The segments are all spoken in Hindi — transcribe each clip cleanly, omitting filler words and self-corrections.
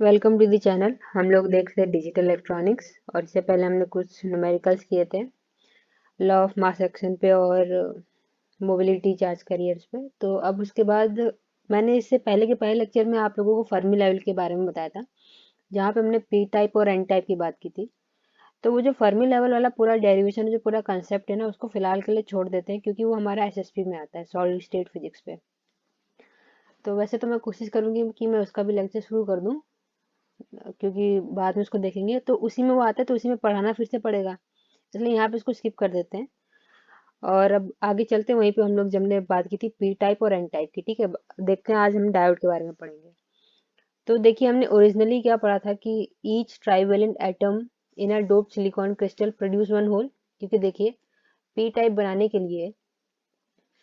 Welcome to the channel. हम लोग देख रहे डिजिटल इलेक्ट्रॉनिक्स और इससे पहले हमने कुछ न्यूमेरिकल्स किए थे लॉ ऑफ मास एक्शन पे और मोबिलिटी चार्ज कैरियर्स पे। तो अब उसके बाद मैंने इससे पहले के पहले लेक्चर में आप लोगों को फर्मी लेवल के बारे में बताया था, जहाँ पे हमने पी टाइप और एन टाइप की बात की थी। तो वो जो फर्मी लेवल वाला पूरा डेरिवेशन, जो पूरा कंसेप्ट है ना, उसको फिलहाल के लिए छोड़ देते हैं क्योंकि वो हमारा एसएसपी में आता है, सॉलिड स्टेट फिजिक्स पे। तो वैसे तो मैं कोशिश करूंगी कि मैं उसका भी लेक्चर शुरू कर दूं, क्योंकि बाद में उसको देखेंगे तो उसी में वो आता है, तो उसी में पढ़ाना फिर से पड़ेगा, इसलिए यहाँ पे इसको स्किप कर देते हैं। और अब आगे चलते हैं वहीं पे हम लोग जब हमने बात की थी पी टाइप और एन टाइप की। ठीक है, देखते हैं आज हम डायोड के बारे में पढ़ेंगे। तो देखिए, हमने ओरिजिनली क्या पढ़ा था कि each trivalent atom in a doped silicon crystal produce one hole. क्योंकि देखिए, पी टाइप बनाने के लिए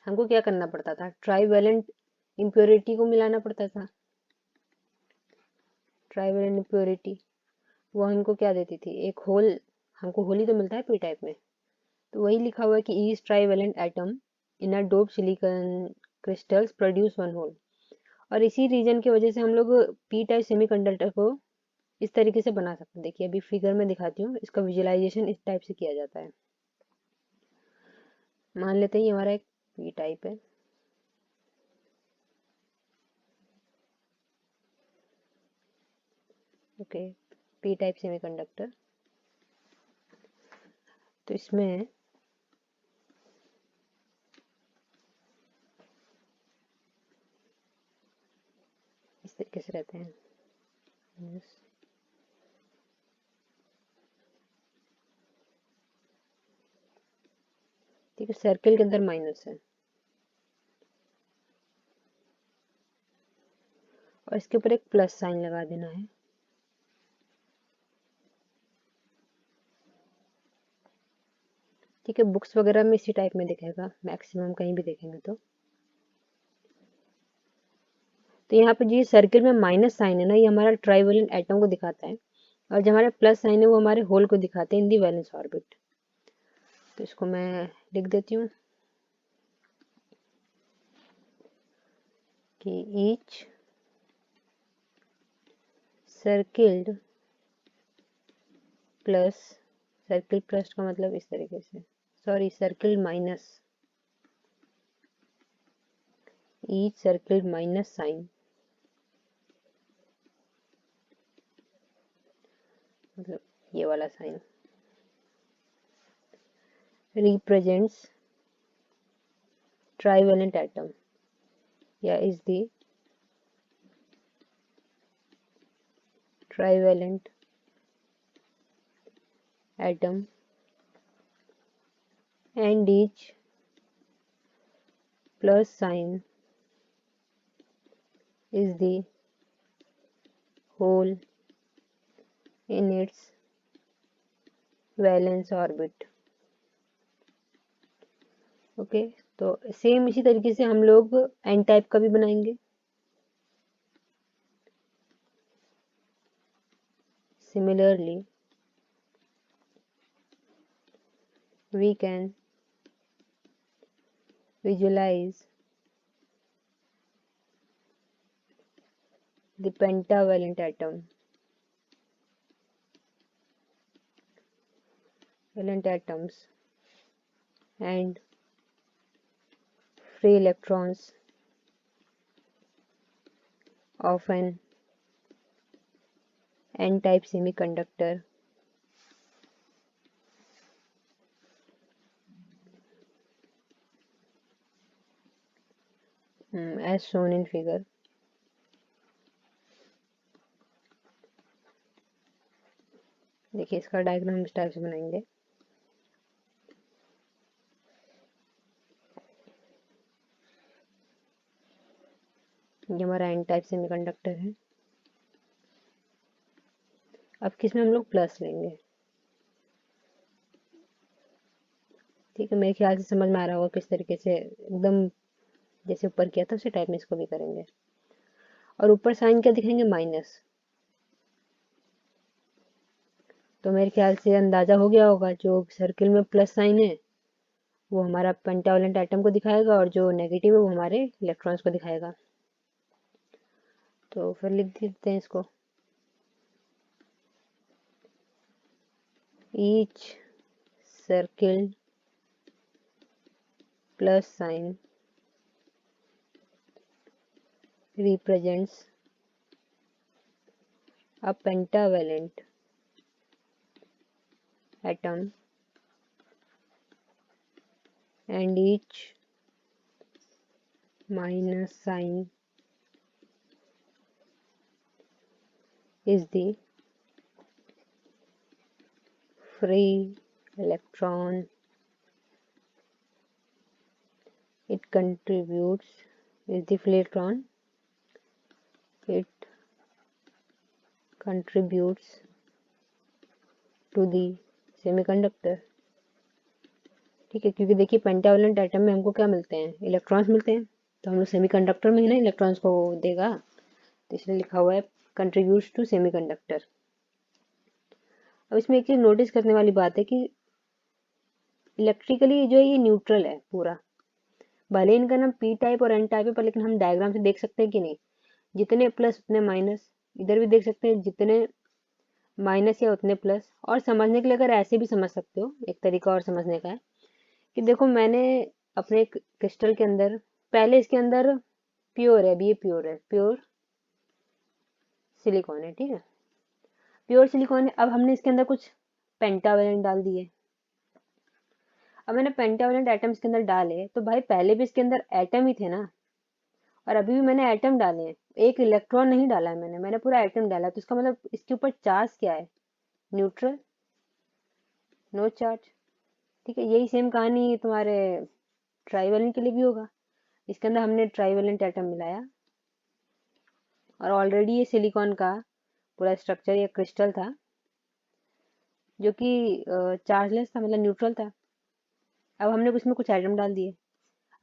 हमको क्या करना पड़ता था, ट्राइवेलेंट इम्प्योरिटी को मिलाना पड़ता था। ट्राइवेलेंट इम्प्योरिटी वो हमको क्या देती थी, एक होल। हमको होल ही तो मिलता है पी टाइप में। तो वही लिखा हुआ है कि each trivalent atom in a dope silicon crystals produce one hole. और इसी रीजन की वजह से हम लोग पी टाइप सेमीकंडक्टर को इस तरीके से बना सकते हैं। देखिए, अभी फिगर में दिखाती हूँ, इसका विजुअलाइजेशन इस टाइप से किया जाता है। मान लेते हैं ये हमारा एक पी टाइप है। Okay, P type semiconductor. तो इसमें इस तरीके से रहते हैं। Yes. ठीक है, सर्किल के अंदर माइनस है और इसके ऊपर एक प्लस साइन लगा देना है। ठीक है, बुक्स वगैरह में इसी टाइप में दिखेगा मैक्सिमम, कहीं भी देखेंगे तो यहाँ पे जी सर्किल में माइनस साइन है ना, ये हमारा ट्राइवेलेंट एटम को दिखाता है, और जो हमारे प्लस साइन है वो हमारे होल को दिखाते हैं इन दी वैलेंस ऑर्बिट। तो इसको मैं लिख देती हूँ कि each circled plus, circle plus का मतलब इस तरीके से, sorry, circle minus, each circle minus sign, मतलब ये वाला साइन रिप्रेजेंट्स ट्राइवेलेंट एटम या is the trivalent atom and each plus sign is the whole in its valence orbit। Okay, तो सेम इसी तरीके से हम लोग एन टाइप का भी बनाएंगे। Similarly we can visualize the pentavalent atom, valent atoms and free electrons of an n-type semiconductor as shown in figure। देखिए, इसका डायग्राम इस टाइप से बनाएंगे। ये हमारा एन टाइप सेमीकंडक्टर है। अब किसमें हम लोग प्लस लेंगे। ठीक है, मेरे ख्याल से समझ में आ रहा होगा किस तरीके से, एकदम जैसे ऊपर किया था उसी टाइप में इसको भी करेंगे। और ऊपर साइन क्या दिखेंगे, माइनस। तो मेरे ख्याल से अंदाजा हो गया होगा, जो सर्किल में प्लस साइन है वो हमारा पेंटावलेंट एटम को दिखाएगा और जो नेगेटिव है वो हमारे इलेक्ट्रॉन्स को दिखाएगा। तो फिर लिख देते हैं इसको। each circled plus sign represents a pentavalent atom and each minus sign is the free electron. It contributes is the free electron. It contributes to the semiconductor. ठीक है, क्योंकि देखिए पेंटावलेंट एटम में हमको क्या मिलते हैं, इलेक्ट्रॉन्स मिलते हैं, तो हम लोग सेमीकंडक्टर में ही ना इलेक्ट्रॉन्स को देगा, तो इसलिए लिखा हुआ है कंट्रीब्यूट्स टू सेमीकंडक्टर। अब इसमें एक चीज नोटिस करने वाली बात है कि इलेक्ट्रिकली जो है ये न्यूट्रल है पूरा, भले इनका नाम पी टाइप और एन टाइप है, पर लेकिन हम डायग्राम से देख सकते हैं कि नहीं, जितने प्लस उतने माइनस, इधर भी देख सकते हैं जितने माइनस या उतने प्लस। और समझने के लिए अगर ऐसे भी समझ सकते हो, एक तरीका और समझने का है कि देखो मैंने अपने क्रिस्टल के अंदर, पहले इसके अंदर प्योर है, अभी ये प्योर है, प्योर सिलिकॉन है, ठीक है, प्योर सिलिकॉन है। अब हमने इसके अंदर कुछ पेंटावेलेंट डाल दिए। अब मैंने पेंटावेलेंट एटम इसके अंदर डाले, तो भाई पहले भी इसके अंदर एटम ही थे ना, और अभी भी मैंने एटम डाले हैं, एक इलेक्ट्रॉन नहीं डाला है मैंने पूरा एटम डाला है, तो इसका मतलब इसके ऊपर चार्ज क्या है, न्यूट्रल, नो चार्ज। ठीक है, यही सेम कहानी तुम्हारे ट्राइवेलेंट के लिए भी होगा। इसके अंदर हमने ट्राइवेलेंट एटम मिलाया और ऑलरेडी ये सिलिकॉन का पूरा स्ट्रक्चर या क्रिस्टल था जो कि चार्जलेस था, मतलब न्यूट्रल था। अब हमने उसमें कुछ एटम डाल दिए,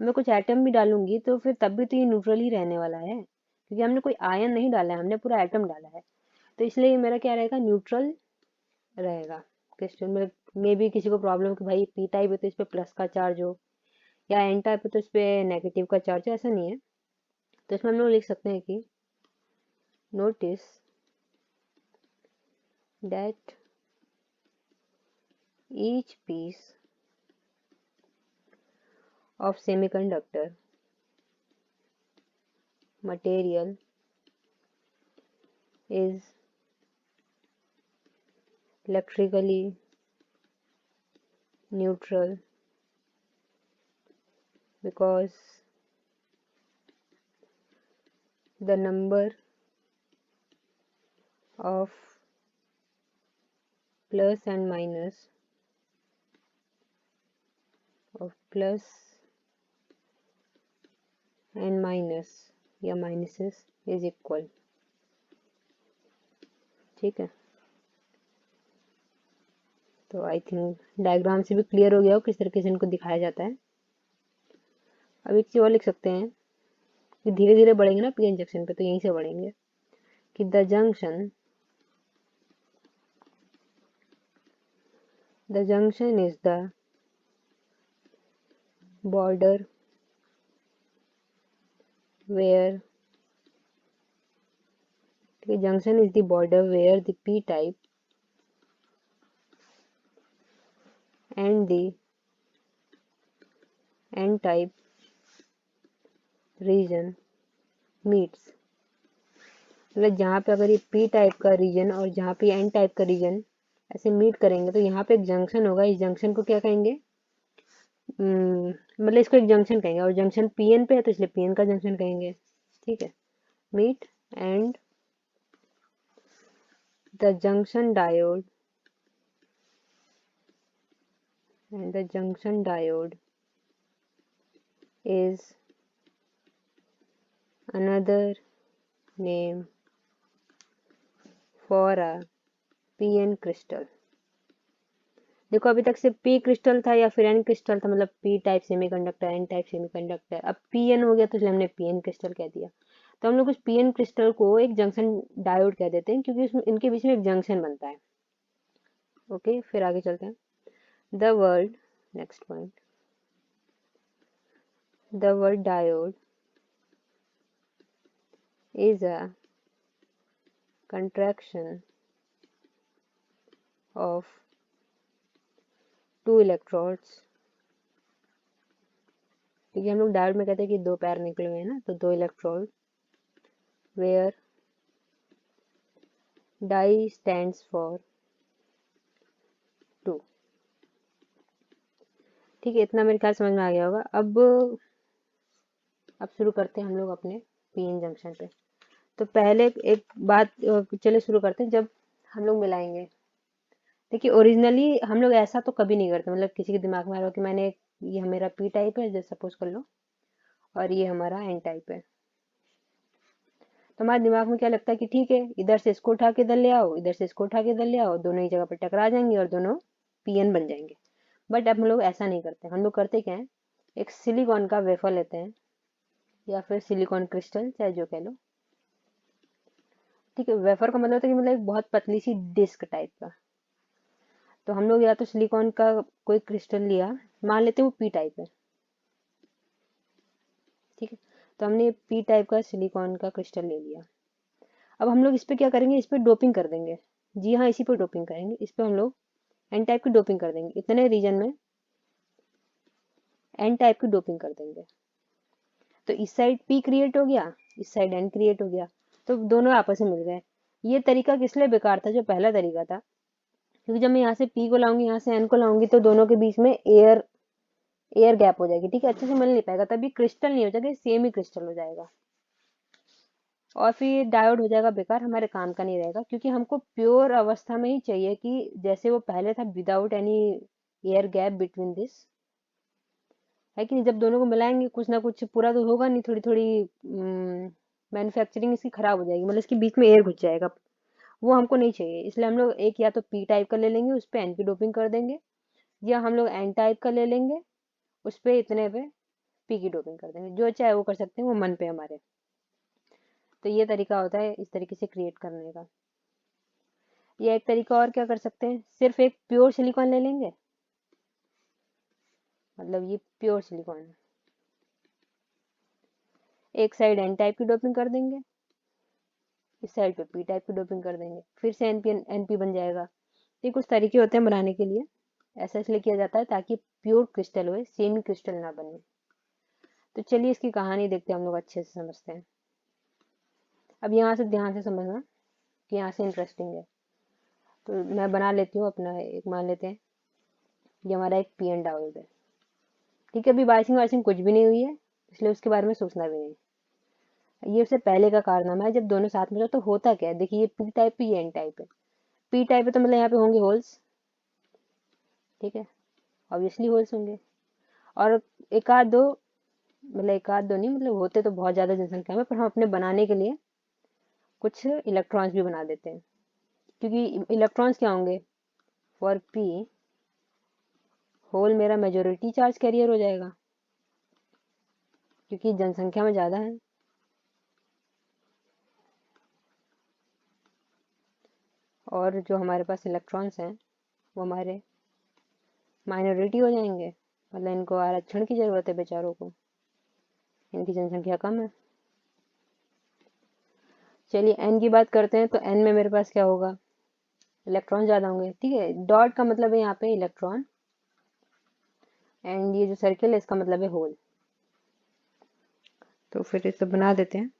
मैं कुछ एटम भी डालूंगी तो फिर तब भी तो ये न्यूट्रल ही रहने वाला है, क्योंकि हमने कोई आयन नहीं डाला है, हमने पूरा एटम डाला है, तो इसलिए मेरा क्या रहेगा, न्यूट्रल रहेगा क्रिस्टल में। मे भी किसी को प्रॉब्लम कि भाई पी टाइप है तो इस पे प्लस का चार्ज हो, या एन टाइप है तो इस पे नेगेटिव का चार्ज हो, ऐसा नहीं है। तो इसमें हम लोग लिख सकते हैं कि notice that each piece of semiconductor material is electrically neutral because the number of plus and minus of plus and minus या minuses is equal। ठीक है, तो आई थिंक डायग्राम से भी क्लियर हो गया हो किस तरीके से इनको दिखाया जाता है। अब एक चीज और लिख सकते हैं कि धीरे धीरे बढ़ेंगे ना पी एन जंक्शन पे, तो यहीं से बढ़ेंगे कि the junction is the border where the junction is the border where the p type and the n type region meets। मतलब जहाँ पे अगर ये p टाइप का रीजन और जहाँ पे n टाइप का रीजन ऐसे मीट करेंगे, तो यहाँ पे एक जंक्शन होगा, इस जंक्शन को क्या कहेंगे, मतलब इसको एक जंक्शन कहेंगे, और जंक्शन pn पे है तो इसलिए pn का जंक्शन कहेंगे। ठीक है, meet and the junction diode is another name for a pn crystal। देखो अभी तक से p क्रिस्टल था या फिर n क्रिस्टल था, मतलब p type semiconductor, n type semiconductor, अब pn हो गया तो इसलिए हमने pn क्रिस्टल कह दिया। तो हम लोग उस pn क्रिस्टल को एक जंक्शन डायोड कह देते हैं, क्योंकि उसमें इनके बीच में एक जंक्शन बनता है। ओके, फिर आगे चलते हैं। The word, next point, the word diode is a contraction of 2 electrodes. क्योंकि हम लोग डायोड में कहते हैं कि 2 पैर निकले हुए हैं ना, तो 2 electrode where di stands for 2। ठीक है, इतना मेरे ख्याल समझ में आ गया होगा। अब शुरू करते हैं हम लोग अपने पीएन जंक्शन पे। तो पहले एक बात चलिए शुरू करते हैं। जब हम लोग मिलाएंगे, देखिए ओरिजिनली हम लोग ऐसा तो कभी नहीं करते, मतलब किसी के दिमाग में आ रहा हो कि ये मेरा पी टाइप है, जैसे सपोज कर लो, और ये हमारा एन टाइप है। तो हमारे दिमाग में क्या लगता है कि ठीक है, इधर से इसको उठा के इधर ले आओ, इधर से इसको उठा के इधर ले आओ, दोनों ही जगह पर टकरा जाएंगे और दोनों पीएन बन जाएंगे। बट अब हम लोग ऐसा नहीं करते। हम लोग करते क्या है, एक सिलिकॉन का वेफर लेते हैं या फिर सिलिकॉन क्रिस्टल, चाहे जो कह लो। ठीक है, वेफर का मतलब होता है कि मतलब एक बहुत पतली सी डिस्क टाइप का। तो हम लोग या तो सिलिकॉन का कोई क्रिस्टल लिया, मान लेते हैं वो पी टाइप है। ठीक है, तो हमने पी टाइप का सिलिकॉन का क्रिस्टल ले लिया। अब हम लोग इस पे क्या करेंगे, इस पे डोपिंग कर देंगे। जी हाँ, इसी पे डोपिंग करेंगे। इस पे हम लोग एन टाइप की डोपिंग कर देंगे, इतने रीजन में एन टाइप की डोपिंग कर देंगे। तो इस साइड पी क्रिएट हो गया, इस साइड एन क्रिएट हो गया, तो दोनों आपस में मिल गए। ये तरीका किस लिए बेकार था, जो पहला तरीका था, क्योंकि जब मैं यहाँ से पी को लाऊंगी, यहाँ से एन को लाऊंगी, तो दोनों के बीच में एयर एयर गैप हो जाएगी। ठीक है, अच्छे से मिल नहीं पाएगा, तभी क्रिस्टल नहीं हो जाएगा, सेम ही क्रिस्टल हो जाएगा, और फिर डायोड हो जाएगा बेकार, हमारे काम का नहीं रहेगा। क्योंकि हमको प्योर अवस्था में ही चाहिए कि जैसे वो पहले था, without any air gap between this, है कि नहीं। जब दोनों को मिलाएंगे कुछ ना कुछ पूरा तो होगा नहीं, थोड़ी थोड़ी मैन्युफैक्चरिंग इसकी खराब हो जाएगी, मतलब इसके बीच में एयर घुस जाएगा, वो हमको नहीं चाहिए। इसलिए हम लोग एक या तो पी टाइप का ले लेंगे, उस पर एन की डोपिंग कर देंगे, या हम लोग एन टाइप का ले लेंगे, उस पर इतने पे पी की डोपिंग कर देंगे। जो चाहे वो कर सकते हैं, वो मन पे हमारे। तो ये तरीका होता है इस तरीके से क्रिएट करने का। या एक तरीका और क्या कर सकते हैं, सिर्फ एक प्योर सिलिकॉन ले लेंगे, मतलब ये प्योर सिलिकॉन है, एक साइड एन टाइप की डोपिंग कर देंगे, इस साइड पे पी टाइप की डोपिंग कर देंगे, फिर से एनपी बन जाएगा। ये कुछ तरीके होते हैं बनाने के लिए। ऐसा इसलिए किया जाता है ताकि प्योर क्रिस्टल हो, सेमी क्रिस्टल ना बने। तो चलिए इसकी कहानी देखते हैं, हम लोग अच्छे से समझते हैं। अब यहाँ से ध्यान से समझना कि यहाँ से इंटरेस्टिंग है। तो मैं बना लेती हूँ अपना एक, मान लेते हैं ये हमारा एक पी एन डायोड है। ठीक है, अभी बाइसिंग वाइसिंग कुछ भी नहीं हुई है, इसलिए उसके बारे में सोचना भी नहीं। ये उससे पहले का कारनामा है, जब दोनों साथ में जाओ तो होता क्या है। देखिए, ये पी टाइप है, ये एन टाइप है। पी टाइप है तो मतलब यहाँ पे होंगे होल्स, ठीक है, ऑब्वियसली होल्स होंगे। और एक आध दो, मतलब एक आध दो नहीं, मतलब होते तो बहुत ज्यादा जनसंख्या में, पर हम अपने बनाने के लिए कुछ इलेक्ट्रॉन्स भी बना देते हैं। क्योंकि इलेक्ट्रॉन्स क्या होंगे, फॉर पी होल मेरा मेजोरिटी चार्ज कैरियर हो जाएगा, क्योंकि जनसंख्या में ज्यादा है। और जो हमारे पास इलेक्ट्रॉन्स हैं वो हमारे माइनॉरिटी हो जाएंगे, मतलब इनको आरक्षण की जरूरत है बेचारों को, इनकी जनसंख्या कम है। चलिए एन की बात करते हैं, तो एन में मेरे पास क्या होगा, इलेक्ट्रॉन ज्यादा होंगे। ठीक है, डॉट का मतलब है यहाँ पे इलेक्ट्रॉन, एंड ये जो सर्किल है इसका मतलब है होल। तो फिर इसे बना देते हैं।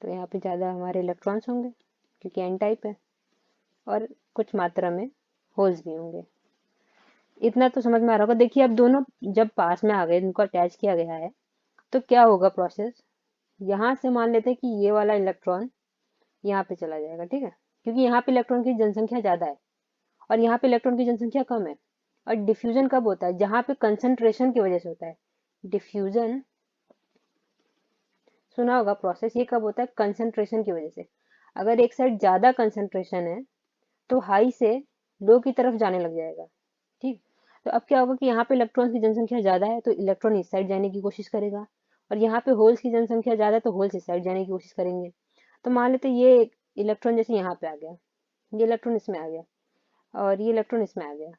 तो यहाँ पे ज्यादा हमारे इलेक्ट्रॉन्स होंगे क्योंकि एन टाइप है, और कुछ मात्रा में होल्स भी होंगे। इतना तो समझ में आ रहा होगा। देखिए, अब दोनों जब पास में आ गए, इनको अटैच किया गया है, तो क्या होगा प्रोसेस, यहाँ से मान लेते हैं कि ये वाला इलेक्ट्रॉन यहाँ पे चला जाएगा। ठीक है, क्योंकि यहाँ पे इलेक्ट्रॉन की जनसंख्या ज्यादा है और यहाँ पे इलेक्ट्रॉन की जनसंख्या कम है। और डिफ्यूजन कब होता है, जहाँ पे कंसंट्रेशन की वजह से होता है डिफ्यूजन। सुना होगा प्रोसेस, ये कब होता है, कंसंट्रेशन की वजह से। अगर एक साइड ज्यादा कंसंट्रेशन है तो हाई से लो की तरफ जाने लग जाएगा। ठीक, तो अब क्या होगा कि यहाँ पे इलेक्ट्रॉन्स की जनसंख्या ज्यादा है तो इलेक्ट्रॉन इस साइड जाने की कोशिश करेगा, और यहाँ पे होल्स की जनसंख्या ज्यादा है तो होल्स इस साइड जाने की कोशिश करेंगे। तो मान लेते ये इलेक्ट्रॉन जैसे यहाँ पे आ गया, ये इलेक्ट्रॉन इसमें आ गया, और ये इलेक्ट्रॉन इसमें आ गया।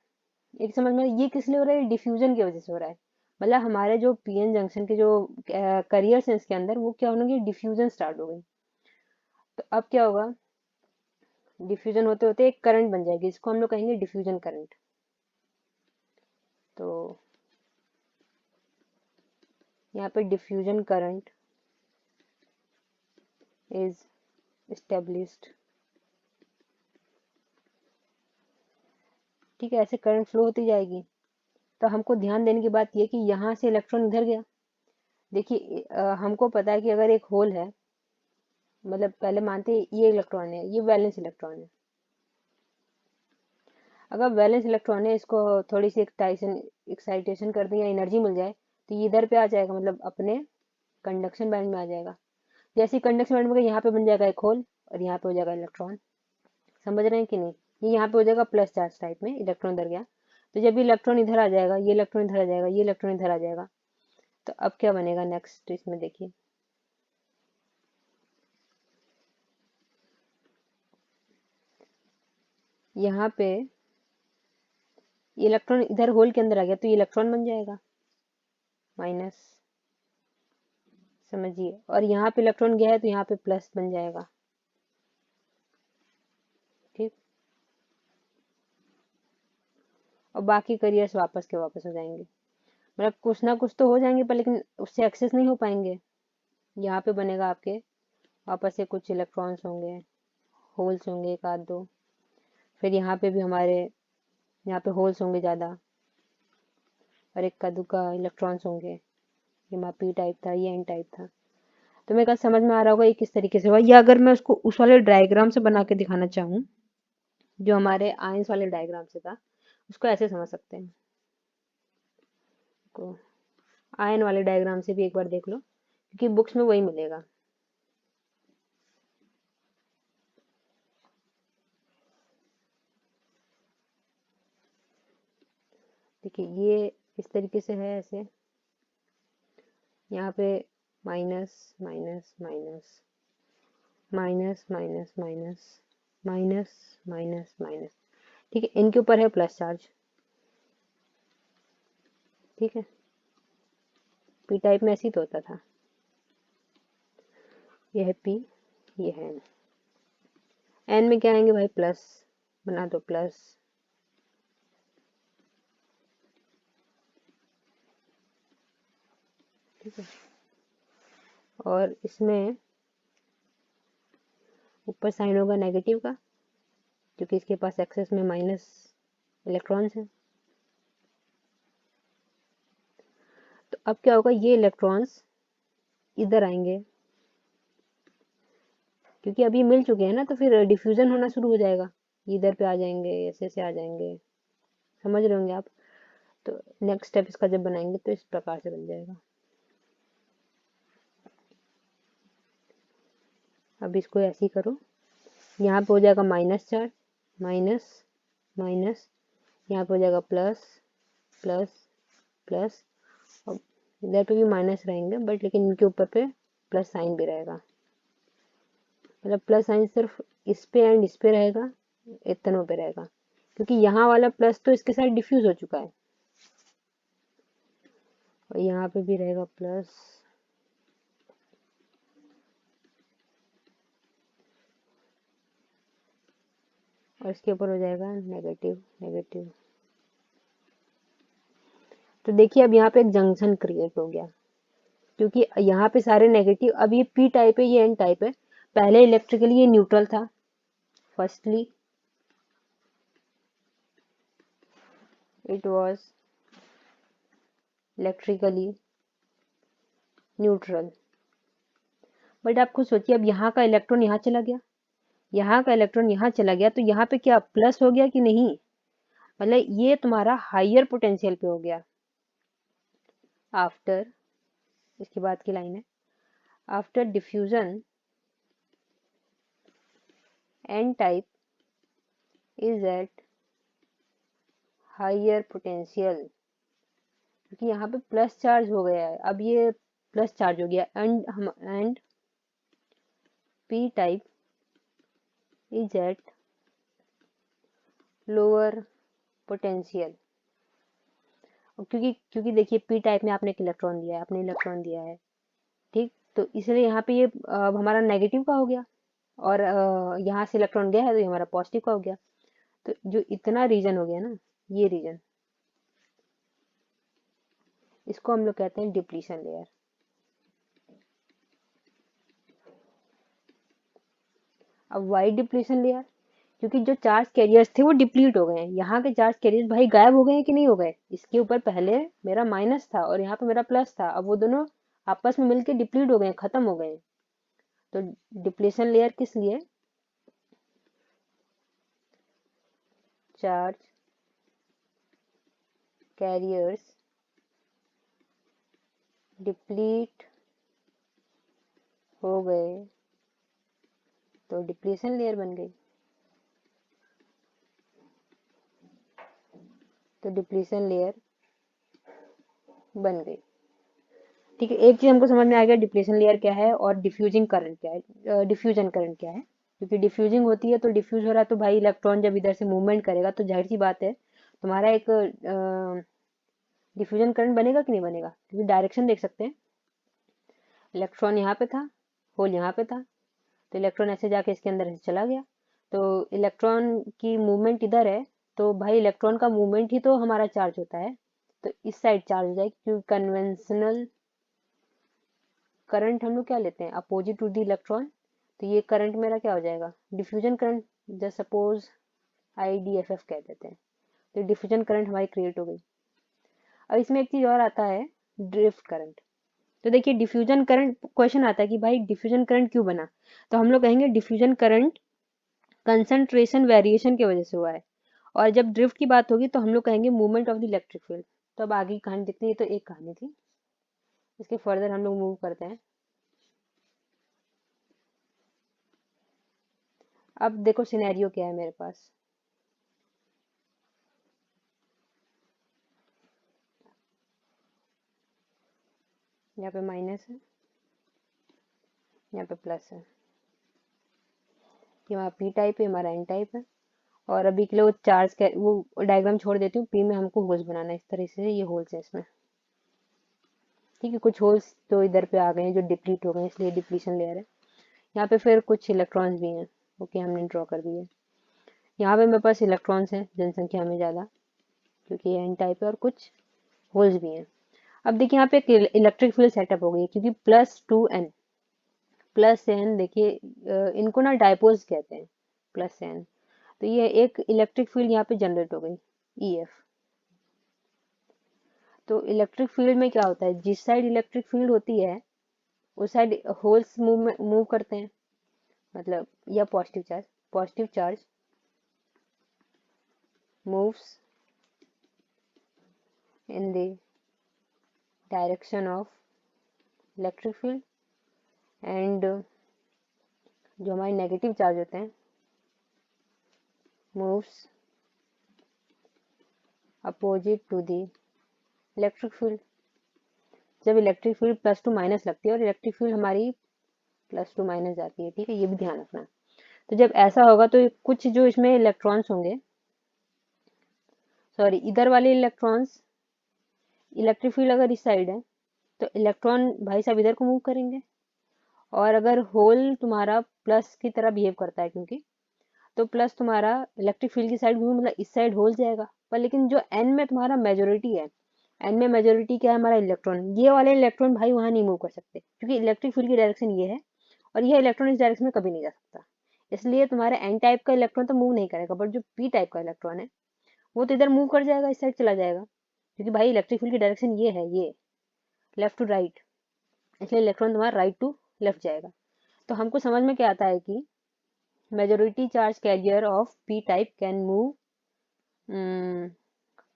एक समझ में, ये किस लिए हो रहा है, डिफ्यूजन की वजह से हो रहा है। मतलब हमारे जो पीएन जंक्शन के जो करियर्स हैं इसके अंदर, वो क्या होंगे, डिफ्यूजन स्टार्ट हो गई। तो अब क्या होगा, डिफ्यूजन होते होते एक करंट बन जाएगी, इसको हम लोग कहेंगे डिफ्यूजन करंट। तो यहाँ पे डिफ्यूजन करंट इज एस्टेब्लिश्ड। ठीक है, ऐसे करंट फ्लो होती जाएगी। तो हमको ध्यान देने की बात यह कि यहाँ से इलेक्ट्रॉन इधर गया। देखिए हमको पता है कि अगर एक होल है, मतलब पहले मानते हैं ये इलेक्ट्रॉन है, ये वैलेंस इलेक्ट्रॉन है। अगर वैलेंस इलेक्ट्रॉन है, इसको थोड़ी सी एक्साइटेशन कर दें या एनर्जी मिल जाए तो ये इधर पे आ जाएगा, मतलब अपने कंडक्शन बैंड में आ जाएगा। जैसे कंडक्शन बैंड में यहाँ पे बन जाएगा एक होल और यहाँ पे हो जाएगा इलेक्ट्रॉन। समझ रहे हैं कि नहीं? ये यहाँ पे हो जाएगा प्लस चार्ज टाइप में, इलेक्ट्रॉन इधर गया। तो जब इलेक्ट्रॉन इधर आ जाएगा, ये इलेक्ट्रॉन इधर आ जाएगा, ये इलेक्ट्रॉन इधर आ जाएगा, तो अब क्या बनेगा नेक्स्ट इसमें देखिए। यहाँ पे इलेक्ट्रॉन इधर होल के अंदर आ गया तो ये इलेक्ट्रॉन बन जाएगा माइनस, समझिए। और यहाँ पे इलेक्ट्रॉन गया है तो यहाँ पे प्लस बन जाएगा। ठीक, और बाकी करियर्स वापस के वापस हो जाएंगे, मतलब कुछ ना कुछ तो हो जाएंगे पर लेकिन उससे एक्सेस नहीं हो पाएंगे। यहाँ पे बनेगा आपके वापस से कुछ इलेक्ट्रॉन्स होंगे, होल्स होंगे एक आध दो। फिर यहाँ पे भी हमारे यहाँ पे होल्स होंगे ज़्यादा और एक का दुका इलेक्ट्रॉन्स होंगे। ये वहाँ पी टाइप था, ये एन टाइप था। तो मेरे को समझ में आ रहा होगा ये किस तरीके से हुआ, या अगर मैं उसको उस वाले डायग्राम से बना के दिखाना चाहूँ जो हमारे आयंस वाले डायग्राम से था, उसको ऐसे समझ सकते हैं। को आयन वाले डायग्राम से भी एक बार देख लो क्योंकि बुक्स में वही मिलेगा। देखिए ये इस तरीके से है ऐसे, यहाँ पे minus minus minus minus minus minus minus minus minus. ठीक है, इनके ऊपर है प्लस चार्ज। ठीक है, पी टाइप में ऐसे ही तो होता था। ये है पी, ये है एन। एन में क्या आएंगे भाई, प्लस, बना दो प्लस। ठीक है, और इसमें ऊपर साइन होगा नेगेटिव का क्योंकि इसके पास एक्सेस में माइनस इलेक्ट्रॉन्स हैं। तो अब क्या होगा, ये इलेक्ट्रॉन्स इधर आएंगे क्योंकि अभी मिल चुके हैं ना, तो फिर डिफ्यूजन होना शुरू हो जाएगा, इधर पे आ जाएंगे, ऐसे ऐसे आ जाएंगे। समझ रहे होंगे आप? तो नेक्स्ट स्टेप इसका जब बनाएंगे तो इस प्रकार से बन जाएगा। अब इसको ऐसे ही करो, यहाँ पे हो जाएगा माइनस चार्ज, माइनस माइनस, यहाँ पे हो जाएगा प्लस प्लस प्लस, और इधर पे भी माइनस रहेंगे बट लेकिन इनके ऊपर पे प्लस साइन भी रहेगा। मतलब प्लस साइन सिर्फ इस पे एंड इस पे रहेगा, इतनों पे रहेगा क्योंकि यहाँ वाला प्लस तो इसके साथ डिफ्यूज हो चुका है। और यहाँ पे भी रहेगा प्लस, और इसके ऊपर हो जाएगा नेगेटिव नेगेटिव। तो देखिए अब यहाँ पे एक जंक्शन क्रिएट हो गया क्योंकि यहाँ पे सारे नेगेटिव, अब ये पी टाइप है, ये एन टाइप है। पहले इलेक्ट्रिकली ये न्यूट्रल था, firstly it was electrically neutral. But आप खुद सोचिए, अब यहाँ का इलेक्ट्रॉन यहाँ चला गया, यहाँ का इलेक्ट्रॉन यहाँ चला गया, तो यहाँ पे क्या प्लस हो गया कि नहीं? मतलब ये तुम्हारा हायर पोटेंशियल पे हो गया। आफ्टर, इसके बाद की लाइन है, after diffusion N type is at higher potential, क्योंकि यहाँ पे प्लस चार्ज हो गया है, अब ये प्लस चार्ज हो गया। And P type is at lower potential. क्योंकि क्योंकि देखिए पी टाइप में आपने एक इलेक्ट्रॉन दिया है, आपने इलेक्ट्रॉन दिया है, ठीक, तो इसलिए यहाँ पे ये हमारा नेगेटिव का हो गया। और यहाँ से इलेक्ट्रॉन गया है तो ये हमारा पॉजिटिव का हो गया। तो जो इतना रीजन हो गया ना, ये रीजन, इसको हम लोग कहते हैं डिप्लीशन लेयर। अब वाई डिप्लीशन लेयर, क्योंकि जो चार्ज कैरियर्स थे वो डिप्लीट हो गए हैं। यहाँ के चार्ज कैरियर्स भाई गायब हो गए हैं कि नहीं हो गए? इसके ऊपर पहले मेरा माइनस था और यहाँ पे मेरा प्लस था, अब वो दोनों आपस में मिलके डिप्लीट हो गए हैं, खत्म हो गए हैं। तो डिप्लीशन लेयर किस लिए? चार्ज कैरियर्स डिप्लीट हो गए तो डिप्लीशन लेयर बन गई। तो डिप्लीशन लेयर बन गई। ठीक है, एक चीज हमको समझ में आ गया, डिप्लीशन लेयर क्या है और डिफ्यूजिंग करंट क्या है, डिफ्यूजन करंट क्या है। क्योंकि डिफ्यूजिंग होती है तो डिफ्यूज हो रहा है, तो भाई इलेक्ट्रॉन जब इधर से मूवमेंट करेगा तो जाहिर सी बात है तुम्हारा एक डिफ्यूजन करंट बनेगा कि नहीं बनेगा। क्योंकि डायरेक्शन देख सकते हैं, इलेक्ट्रॉन यहाँ पे था, होल यहाँ पे था, तो इलेक्ट्रॉन ऐसे जाके इसके अंदर ऐसे चला गया, तो इलेक्ट्रॉन की मूवमेंट इधर है, तो भाई इलेक्ट्रॉन का मूवमेंट ही तो हमारा चार्ज होता है, तो इस साइड चार्ज हो जाएगी। क्योंकि कन्वेंशनल करंट हम लोग क्या लेते हैं, अपोजिट टू द इलेक्ट्रॉन, तो ये करंट मेरा क्या हो जाएगा, diffusion current. Just suppose IDFF कह देते हैं, तो डिफ्यूजन करंट हमारी क्रिएट हो गई। अब इसमें एक चीज और आता है, ड्रिफ्ट करंट। तो देखिए डिफ्यूजन करंट क्वेश्चन आता है कि भाई डिफ्यूजन करंट क्यों बना, तो हम लोग कहेंगे डिफ्यूजन करंट कंसंट्रेशन वेरिएशन की वजह से हुआ है। और जब ड्रिफ्ट की बात होगी तो हम लोग कहेंगे movement of the electric field. तो अब आगे की कहानी देखते हैं, ये तो एक कहानी थी, इसके फर्दर हम लोग मूव करते हैं। अब देखो सिनेरियो क्या है मेरे पास। यहाँ पे माइनस है, यहाँ पे प्लस है, ये हमारा पी टाइप है, हमारा एन टाइप है। और अभी के लिए वो चार्ज का वो डायग्राम छोड़ देती हूँ, पी में हमको होल्स बनाना है, इस तरह से ये होल्स है इसमें। ठीक है, कुछ होल्स तो इधर पे आ गए हैं जो डिप्लीट हो गए हैं, इसलिए डिप्लीशन लेयर है। यहाँ पे फिर कुछ इलेक्ट्रॉन्स भी हैं, ओके हमने ड्रॉ कर दिए। यहाँ पे मेरे पास इलेक्ट्रॉन्स हैं जनसंख्या में ज़्यादा, क्योंकि ये एन टाइप है, और कुछ होल्स भी हैं। अब देखिए यहाँ पे एक इलेक्ट्रिक फील्ड सेटअप हो गई, क्योंकि +2n +n देखिए इनको ना डायपोल्स कहते हैं, +n। तो ये एक इलेक्ट्रिक फील्ड यहाँ पे जनरेट हो गई, EF। तो इलेक्ट्रिक फील्ड में क्या होता है, जिस साइड इलेक्ट्रिक फील्ड होती है उस साइड होल्स मूव करते हैं, मतलब या positive charge moves in the direction of electric field, and जो हमारे नेगेटिव चार्ज होते हैं moves opposite to the electric field. जब इलेक्ट्रिक फील्ड +2 लगती है और इलेक्ट्रिक फील्ड हमारी +2 जाती है, ठीक है, ये भी ध्यान रखना। तो जब ऐसा होगा तो कुछ जो इसमें इलेक्ट्रॉन्स होंगे, सॉरी इधर वाले इलेक्ट्रॉन्स, इलेक्ट्रिक फील्ड अगर इस साइड है तो इलेक्ट्रॉन भाई साहब इधर को मूव करेंगे। और अगर होल तुम्हारा प्लस की तरह बिहेव करता है, क्योंकि तो प्लस तुम्हारा इलेक्ट्रिक फील्ड की साइड घूम, मतलब इस साइड होल जाएगा। पर लेकिन जो एन में तुम्हारा मेजोरिटी है, एन में मेजोरिटी क्या है, हमारा इलेक्ट्रॉन, ये वाले इलेक्ट्रॉन भाई वहां नहीं मूव कर सकते, क्योंकि इलेक्ट्रिक फील्ड की डायरेक्शन ये है और यह इलेक्ट्रॉन इस डायरेक्शन में कभी नहीं जा सकता। इसलिए तुम्हारे एन टाइप का इलेक्ट्रॉन तो मूव नहीं करेगा, बट जो पी टाइप का इलेक्ट्रॉन है वो तो इधर मूव कर जाएगा, इस साइड चला जाएगा, क्योंकि भाई इलेक्ट्रिक फील्ड की डायरेक्शन ये है, ये लेफ्ट टू राइट, इसलिए इलेक्ट्रॉन तुम्हारा राइट टू लेफ्ट जाएगा। तो हमको समझ में क्या आता है कि majority charge carrier of p type can move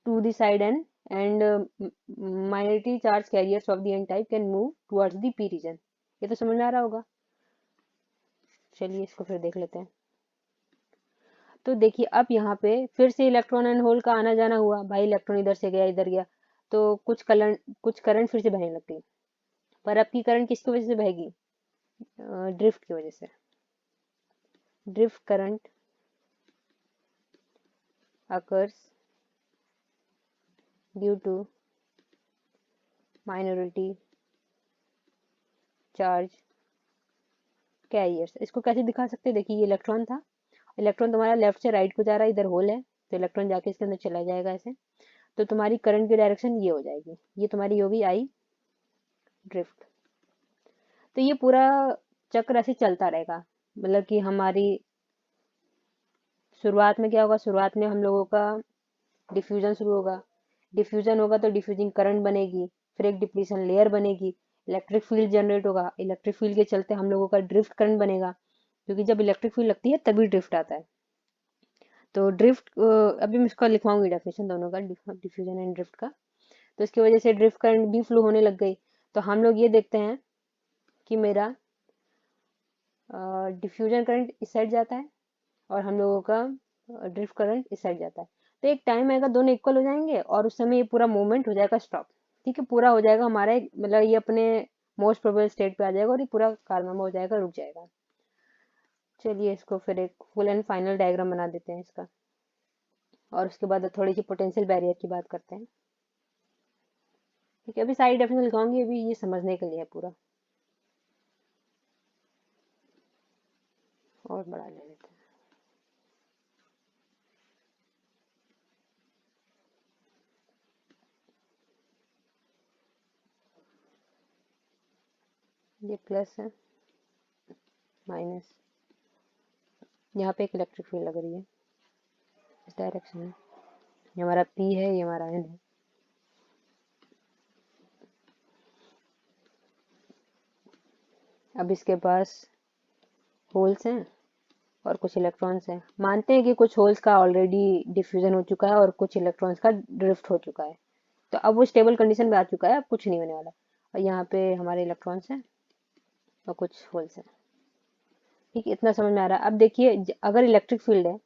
to the side and minority charge carriers of the n type can move towards the p region। ये तो समझ में आ रहा होगा। चलिए इसको फिर देख लेते हैं। तो देखिए अब यहाँ पे फिर से इलेक्ट्रॉन एंड होल का आना जाना हुआ, भाई इलेक्ट्रॉन इधर से गया इधर गया, तो कुछ करंट फिर से बहने लग गई। पर अब की करंट किसकी वजह से बहेगी, ड्रिफ्ट की वजह से। Drift current occurs due to minority charge carriers. इसको कैसे दिखा सकते हैं, देखिए ये इलेक्ट्रॉन था, इलेक्ट्रॉन तुम्हारा लेफ्ट से राइट को जा रहा है, इधर होल है तो इलेक्ट्रॉन जाके इसके अंदर चला जाएगा ऐसे, तो तुम्हारी करंट की डायरेक्शन ये हो जाएगी, ये तुम्हारी होगी आई ड्रिफ्ट। तो ये पूरा चक्र ऐसे चलता रहेगा, मतलब कि हमारी शुरुआत में क्या होगा, शुरुआत में हम लोगों का डिफ्यूजन शुरू होगा, डिफ्यूजन होगा तो डिफ्यूजिंग करंट बनेगी, फिर एक डिप्लीशन लेयर बनेगी, इलेक्ट्रिक फील्ड जनरेट होगा, इलेक्ट्रिक फील्ड के चलते हम लोगों का ड्रिफ्ट करंट बनेगा, क्योंकि जब इलेक्ट्रिक फील्ड लगती है तभी ड्रिफ्ट आता है। तो ड्रिफ्ट, अभी मैं इसका लिखवाऊंगी डेफिनेशन दोनों का, डिफ्यूजन एंड ड्रिफ्ट का। तो इसकी वजह से ड्रिफ्ट करंट भी फ्लो होने लग गई। तो हम लोग ये देखते हैं कि मेरा डिफ्यूजन करंट इस साइड जाता है और हम लोगों का ड्रिफ्ट करंट इस साइड जाता है। तो एक टाइम आएगा दोनों इक्वल हो जाएंगे और उस समय ये पूरा मूवमेंट हो जाएगा स्टॉप। ठीक है, पूरा हो जाएगा हमारा मतलब ये अपने मोस्ट प्रोबेबल स्टेट पे आ जाएगा और ये पूरा कारनामा हो जाएगा, रुक जाएगा। चलिए इसको फिर एक फुल एंड फाइनल डायग्राम बना देते हैं इसका, और उसके बाद थोड़ी सी पोटेंशियल बैरियर की बात करते हैं। ठीक है, अभी सारी डेफिनेशन लिखाऊंगी, अभी ये समझने के लिए है पूरा, और बड़ा ले लेते हैं। ये प्लस है, माइनस, यहाँ पे एक इलेक्ट्रिक फील्ड लग रही है इस डायरेक्शन में, ये हमारा P है, ये हमारा N है। अब इसके पास होल्स हैं और कुछ इलेक्ट्रॉन्स हैं, मानते हैं कि कुछ होल्स का ऑलरेडी डिफ्यूजन हो चुका है और कुछ इलेक्ट्रॉन्स का ड्रिफ्ट हो चुका है, तो अब वो स्टेबल कंडीशन में आ चुका है, अब कुछ नहीं होने वाला। और यहाँ पे हमारे इलेक्ट्रॉन्स हैं और कुछ होल्स हैं। ठीक है, इतना समझ में आ रहा है। अब देखिए अगर इलेक्ट्रिक फील्ड है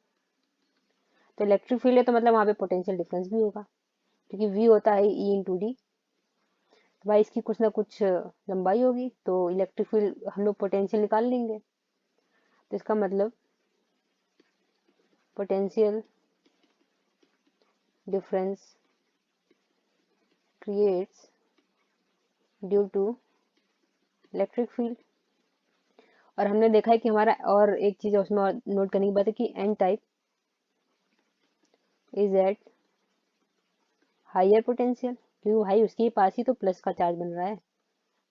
तो इलेक्ट्रिक फील्ड है तो मतलब वहाँ पे पोटेंशियल डिफरेंस भी होगा, क्योंकि V होता है E इंटू डी, तो भाई इसकी कुछ ना कुछ लंबाई होगी, तो इलेक्ट्रिक फील्ड हम लोग पोटेंशियल निकाल लेंगे। तो इसका मतलब potential difference creates due to electric field. और हमने देखा है कि हमारा, और एक चीज उसमें नोट करने की बात है कि N type is at higher potential, क्योंकि भाई उसके पास ही तो प्लस का चार्ज बन रहा है,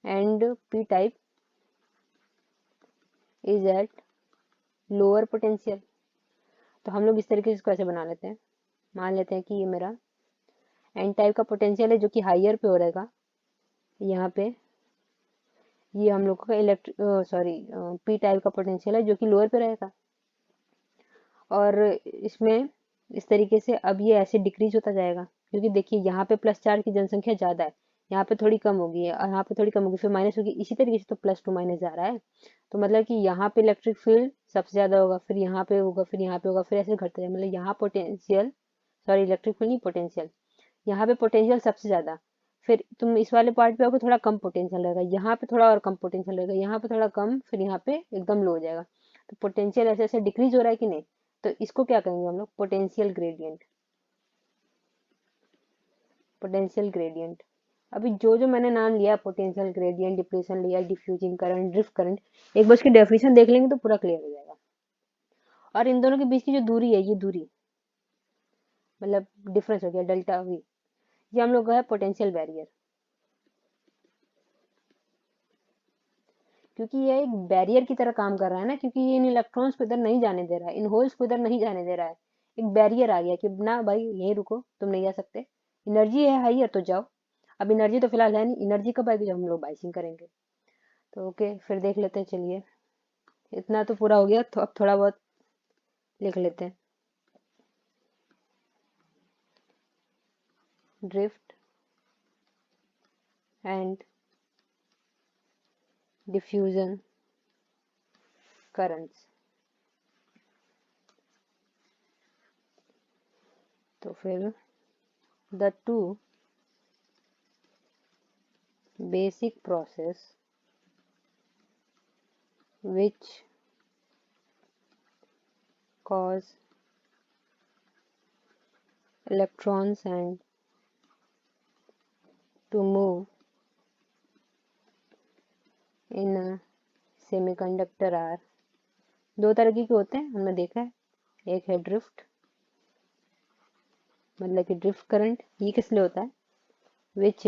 and P type is at lower potential. तो हम लोग इस तरीके से इसको ऐसे बना लेते हैं, मान लेते हैं कि ये मेरा एन टाइप का पोटेंशियल है जो कि हायर पे हो रहेगा, यहाँ पे ये हम लोग का पी टाइप का पोटेंशियल है जो कि लोअर पे रहेगा। और इसमें इस तरीके से अब ये ऐसे डिक्रीज होता जाएगा, क्योंकि देखिए यहाँ पे प्लस चार्ज की जनसंख्या ज्यादा है, यहाँ पे थोड़ी कम होगी और यहाँ पे थोड़ी कम होगी, फिर माइनस होगी, इसी तरीके से तो प्लस टू माइनस जा रहा है। तो मतलब कि यहाँ पे इलेक्ट्रिक फील्ड सबसे ज्यादा होगा, फिर यहाँ पे होगा, फिर यहाँ पे होगा, फिर ऐसे घटता जाएगा, मतलब यहाँ पोटेंशियल, सॉरी इलेक्ट्रिक फील्ड नहीं पोटेंशियल, यहाँ पे पोटेंशियल सबसे ज्यादा, फिर तुम इस वाले पार्ट पे आओगे थोड़ा कम पोटेंशियल रहेगा, यहाँ पे थोड़ा और कम पोटेंशियल रहेगा, यहाँ पे थोड़ा कम, फिर यहाँ पे एकदम लो हो जाएगा। तो पोटेंशियल ऐसे ऐसे डिक्रीज हो रहा है कि नहीं, तो इसको क्या कहेंगे हम लोग, पोटेंशियल ग्रेडियंट। पोटेंशियल ग्रेडियंट, अभी जो जो मैंने नाम लिया, potential gradient, depression layer, diffusing current, drift current, एक बार इसकी डेफिनेशन देख लेंगे तो पूरा क्लियर हो जाएगा। और इन दोनों के बीच की जो दूरी है, ये दूरी मतलब डिफरेंस हो गया डेल्टा वी, ये हम लोग का है पोटेंशियल बैरियर, क्योंकि ये एक बैरियर की तरह काम कर रहा है ना, क्योंकि ये इन इलेक्ट्रॉन्स को इधर नहीं जाने दे रहा है, इन होल्स को इधर नहीं जाने दे रहा है, एक बैरियर आ गया कि ना भाई यहीं रुको, तुम नहीं जा सकते, एनर्जी है हाई तो जाओ। अब एनर्जी तो फिलहाल है नहीं, एनर्जी कब आएगी जब हम लोग बाइसिंग करेंगे। तो ओके, फिर देख लेते हैं, चलिए इतना तो पूरा हो गया, तो अब थोड़ा बहुत लिख लेते हैं। ड्रिफ्ट एंड डिफ्यूजन करंट्स, तो फिर the two basic process which cause electrons and to move in a semiconductor are दो तरह के होते हैं, हमने देखा है। एक है ड्रिफ्ट, मतलब कि ड्रिफ्ट करंट, ये किस लिए होता है? Which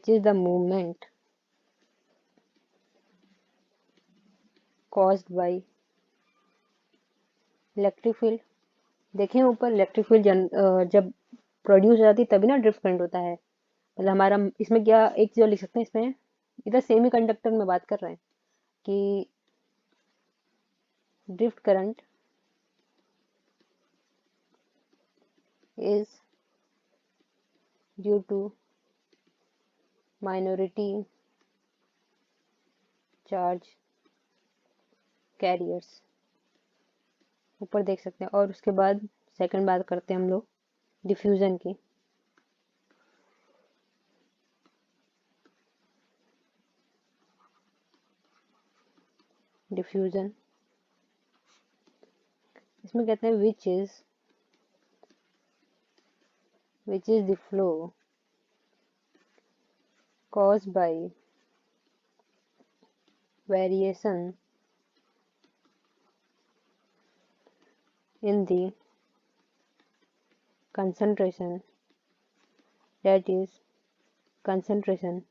is the movement caused by electric field. देखें ऊपर, इलेक्ट्रिक फील्ड जब प्रोड्यूस हो जाती है तभी ना ड्रिफ्ट करंट होता है। मतलब हमारा इसमें क्या एक चीज और लिख सकते हैं, इसमें इधर सेमी कंडक्टर में बात कर रहे हैं कि drift current is due to minority charge carriers, ऊपर देख सकते हैं। और उसके बाद सेकंड बात करते हैं हम लोग डिफ्यूजन की। डिफ्यूजन इसमें कहते हैं which is the flow caused by variation in the concentration, that is concentration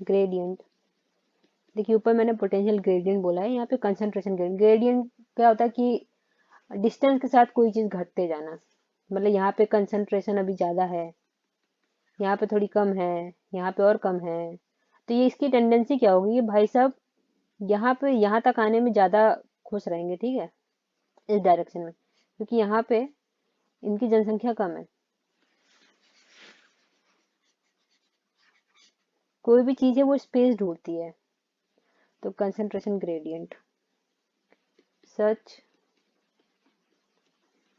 gradient। देखिए ऊपर मैंने पोटेंशियल ग्रेडियंट बोला है, यहाँ पे कंसंट्रेशन ग्रेडियंट। ग्रेडियंट क्या होता है कि डिस्टेंस के साथ कोई चीज घटते जाना। मतलब यहाँ पे कंसंट्रेशन अभी ज्यादा है, यहाँ पे थोड़ी कम है, यहाँ पे और कम है, तो ये इसकी टेंडेंसी क्या होगी? ये भाई साहब यहाँ पे यहाँ तक आने में ज्यादा खुश रहेंगे, ठीक है, इस डायरेक्शन में, क्योंकि यहाँ पे इनकी जनसंख्या कम है। कोई भी चीज है वो स्पेस ढूंढती है, तो कंसंट्रेशन ग्रेडियंट। सच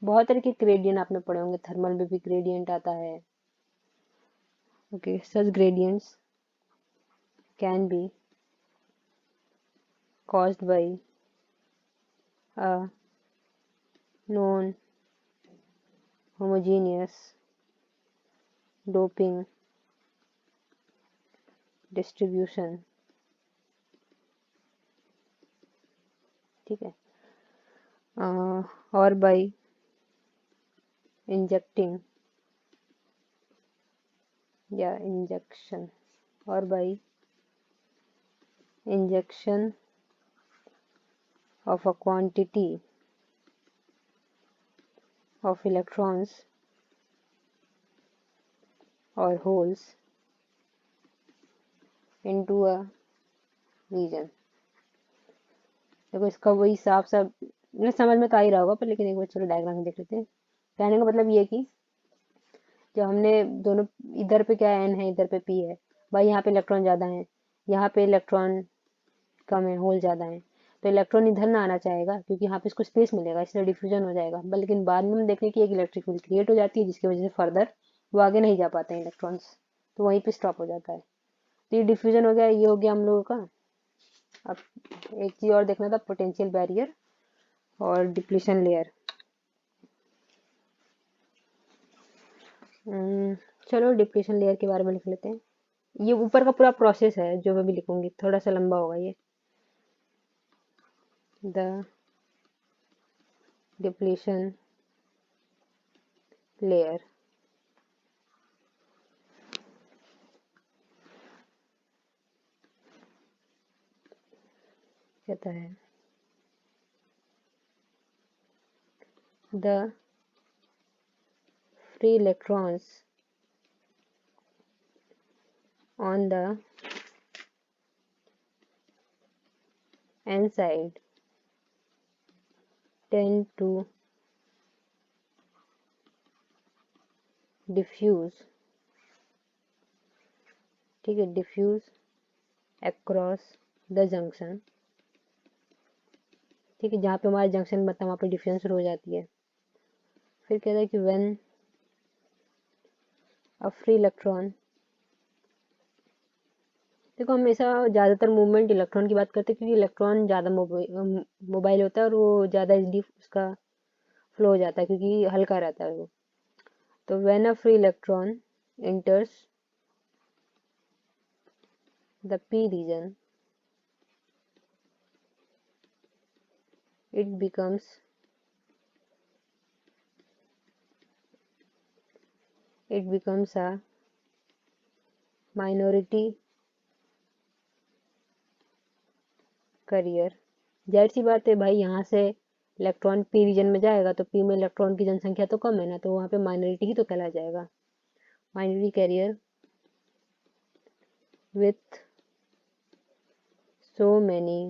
बहुत तरह के ग्रेडियंट आपने पढ़े होंगे, थर्मल में भी ग्रेडियंट आता है। Okay, such gradients can be caused by a non homogeneous doping distribution, ठीक है, और by injecting या injection, और by injection of a quantity of electrons or holes into a region। देखो इसका वही साफ साफ मुझे समझ में तो आ ही रहा होगा, पर लेकिन एक बार चलो डायग्राम में देख लेते हैं। कहने का मतलब ये कि जब हमने दोनों, इधर पे क्या एन है, इधर पे पी है, भाई यहाँ पे इलेक्ट्रॉन ज्यादा है, यहाँ पे इलेक्ट्रॉन कम है, होल ज्यादा है, तो इलेक्ट्रॉन इधर ना आना चाहेगा क्योंकि यहाँ पे इसको स्पेस मिलेगा, इसलिए डिफ्यूजन हो जाएगा। लेकिन बाद में हम देखें कि एक इलेक्ट्रिक फील्ड क्रिएट हो जाती है जिसकी वजह से फर्दर वो आगे नहीं जा पाते हैं इलेक्ट्रॉन्स, तो वहीं पे स्टॉप हो जाता है। तो ये डिफ्यूजन हो गया, ये हो गया हम लोगों का। अब एक चीज और देखना था, पोटेंशियल बैरियर और डिप्लीशन लेयर। चलो डिप्लीशन लेयर के बारे में लिख लेते हैं। ये ऊपर का पूरा प्रोसेस है जो मैं भी लिखूंगी, थोड़ा सा लंबा होगा ये। द डिप्लीशन लेयर कहता है the free electrons on the n side tend to diffuse, ठीक है, diffuse across the junction, ठीक है, जहाँ पे हमारा जंक्शन मतलब वहाँ पे डिफ्यूजन शुरू हो जाती है। फिर कहता है कि when a free electron, देखो हमेशा ज़्यादातर मूवमेंट इलेक्ट्रॉन की बात करते हैं क्योंकि इलेक्ट्रॉन ज़्यादा मोबाइल होता है और वो ज़्यादा इजली उसका फ्लो हो जाता है क्योंकि हल्का रहता है वो। तो when a free electron enters the p region, it becomes a minority carrier। जाहिर सी बात है भाई, यहाँ से इलेक्ट्रॉन पी रीजन में जाएगा तो पी में इलेक्ट्रॉन की जनसंख्या तो कम है ना, तो वहाँ पे माइनॉरिटी ही तो कहला जाएगा। Minority carrier with so many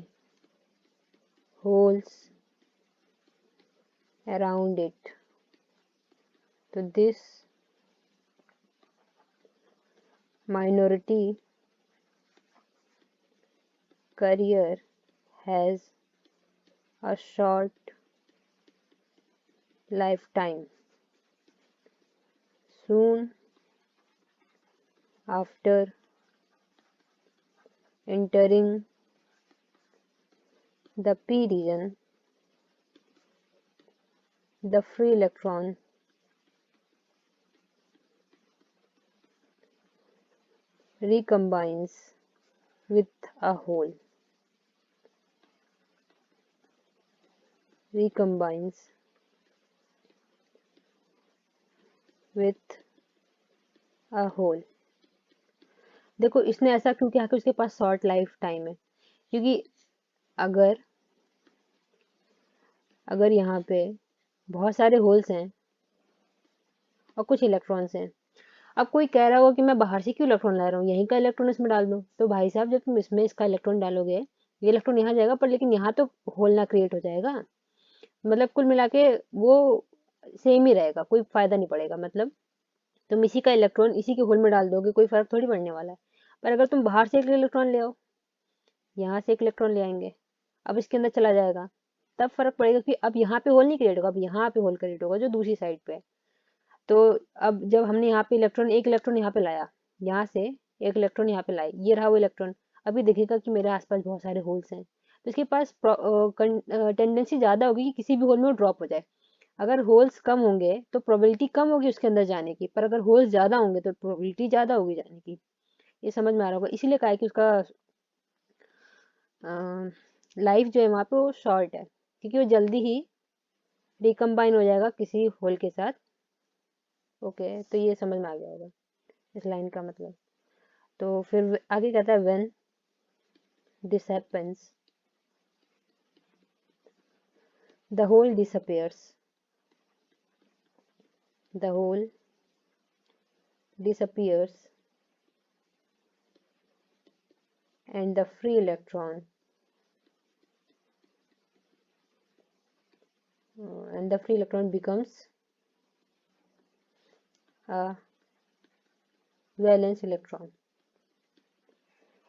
holes around it, तो this minority carrier has a short lifetime। Soon after entering the p region, the free electron recombines with a hole, recombines with a hole। देखो इसने ऐसा क्यों किया कि उसके पास शॉर्ट लाइफ टाइम है, क्योंकि अगर अगर यहाँ पे बहुत सारे होल्स हैं और कुछ इलेक्ट्रॉन्स हैं, अब कोई कह रहा होगा कि मैं बाहर से क्यों इलेक्ट्रॉन ला रहा हूँ, यहीं का इलेक्ट्रॉन इसमें डाल दो। तो भाई साहब, जब तुम इसमें इसका इलेक्ट्रॉन डालोगे, ये इलेक्ट्रॉन यहाँ जाएगा, पर लेकिन यहाँ तो होल ना क्रिएट हो जाएगा। मतलब कुल मिला के वो सेम ही रहेगा, कोई फायदा नहीं पड़ेगा। मतलब तुम इसी का इलेक्ट्रॉन इसी के होल में डाल दोगे, कोई फर्क थोड़ी पड़ने वाला है। पर अगर तुम बाहर से एक इलेक्ट्रॉन ले आओ, यहाँ से एक इलेक्ट्रॉन ले आएंगे, अब इसके अंदर चला जाएगा, तब फर्क पड़ेगा कि अब यहाँ पे होल नहीं क्रिएट होगा, अब यहाँ पे होल क्रिएट होगा जो दूसरी साइड पे है। तो अब जब हमने यहाँ पे एक इलेक्ट्रॉन यहाँ पे लाया, यहाँ से एक इलेक्ट्रॉन यहाँ पे लाए, ये रहा वो इलेक्ट्रॉन। अभी देखिएगा कि मेरे आसपास बहुत सारे होल्स हैं, तो इसके पास टेंडेंसी ज़्यादा होगी कि किसी भी होल में वो ड्रॉप हो जाए। अगर होल्स कम होंगे तो प्रोबेबिलिटी कम होगी उसके अंदर जाने की, पर अगर होल्स ज़्यादा होंगे तो प्रोबेबिलिटी ज़्यादा होगी जाने की। ये समझ में आ रहा होगा, इसीलिए कहा है कि उसका लाइफ जो है वहाँ पे वो शॉर्ट है, क्योंकि वो जल्दी ही रिकम्बाइन हो जाएगा किसी होल के साथ। ओके, तो ये समझ में आ गया होगा इस लाइन का मतलब। तो फिर आगे कहता है when this happens the hole disappears, the hole disappears and the free electron becomes a valence electron.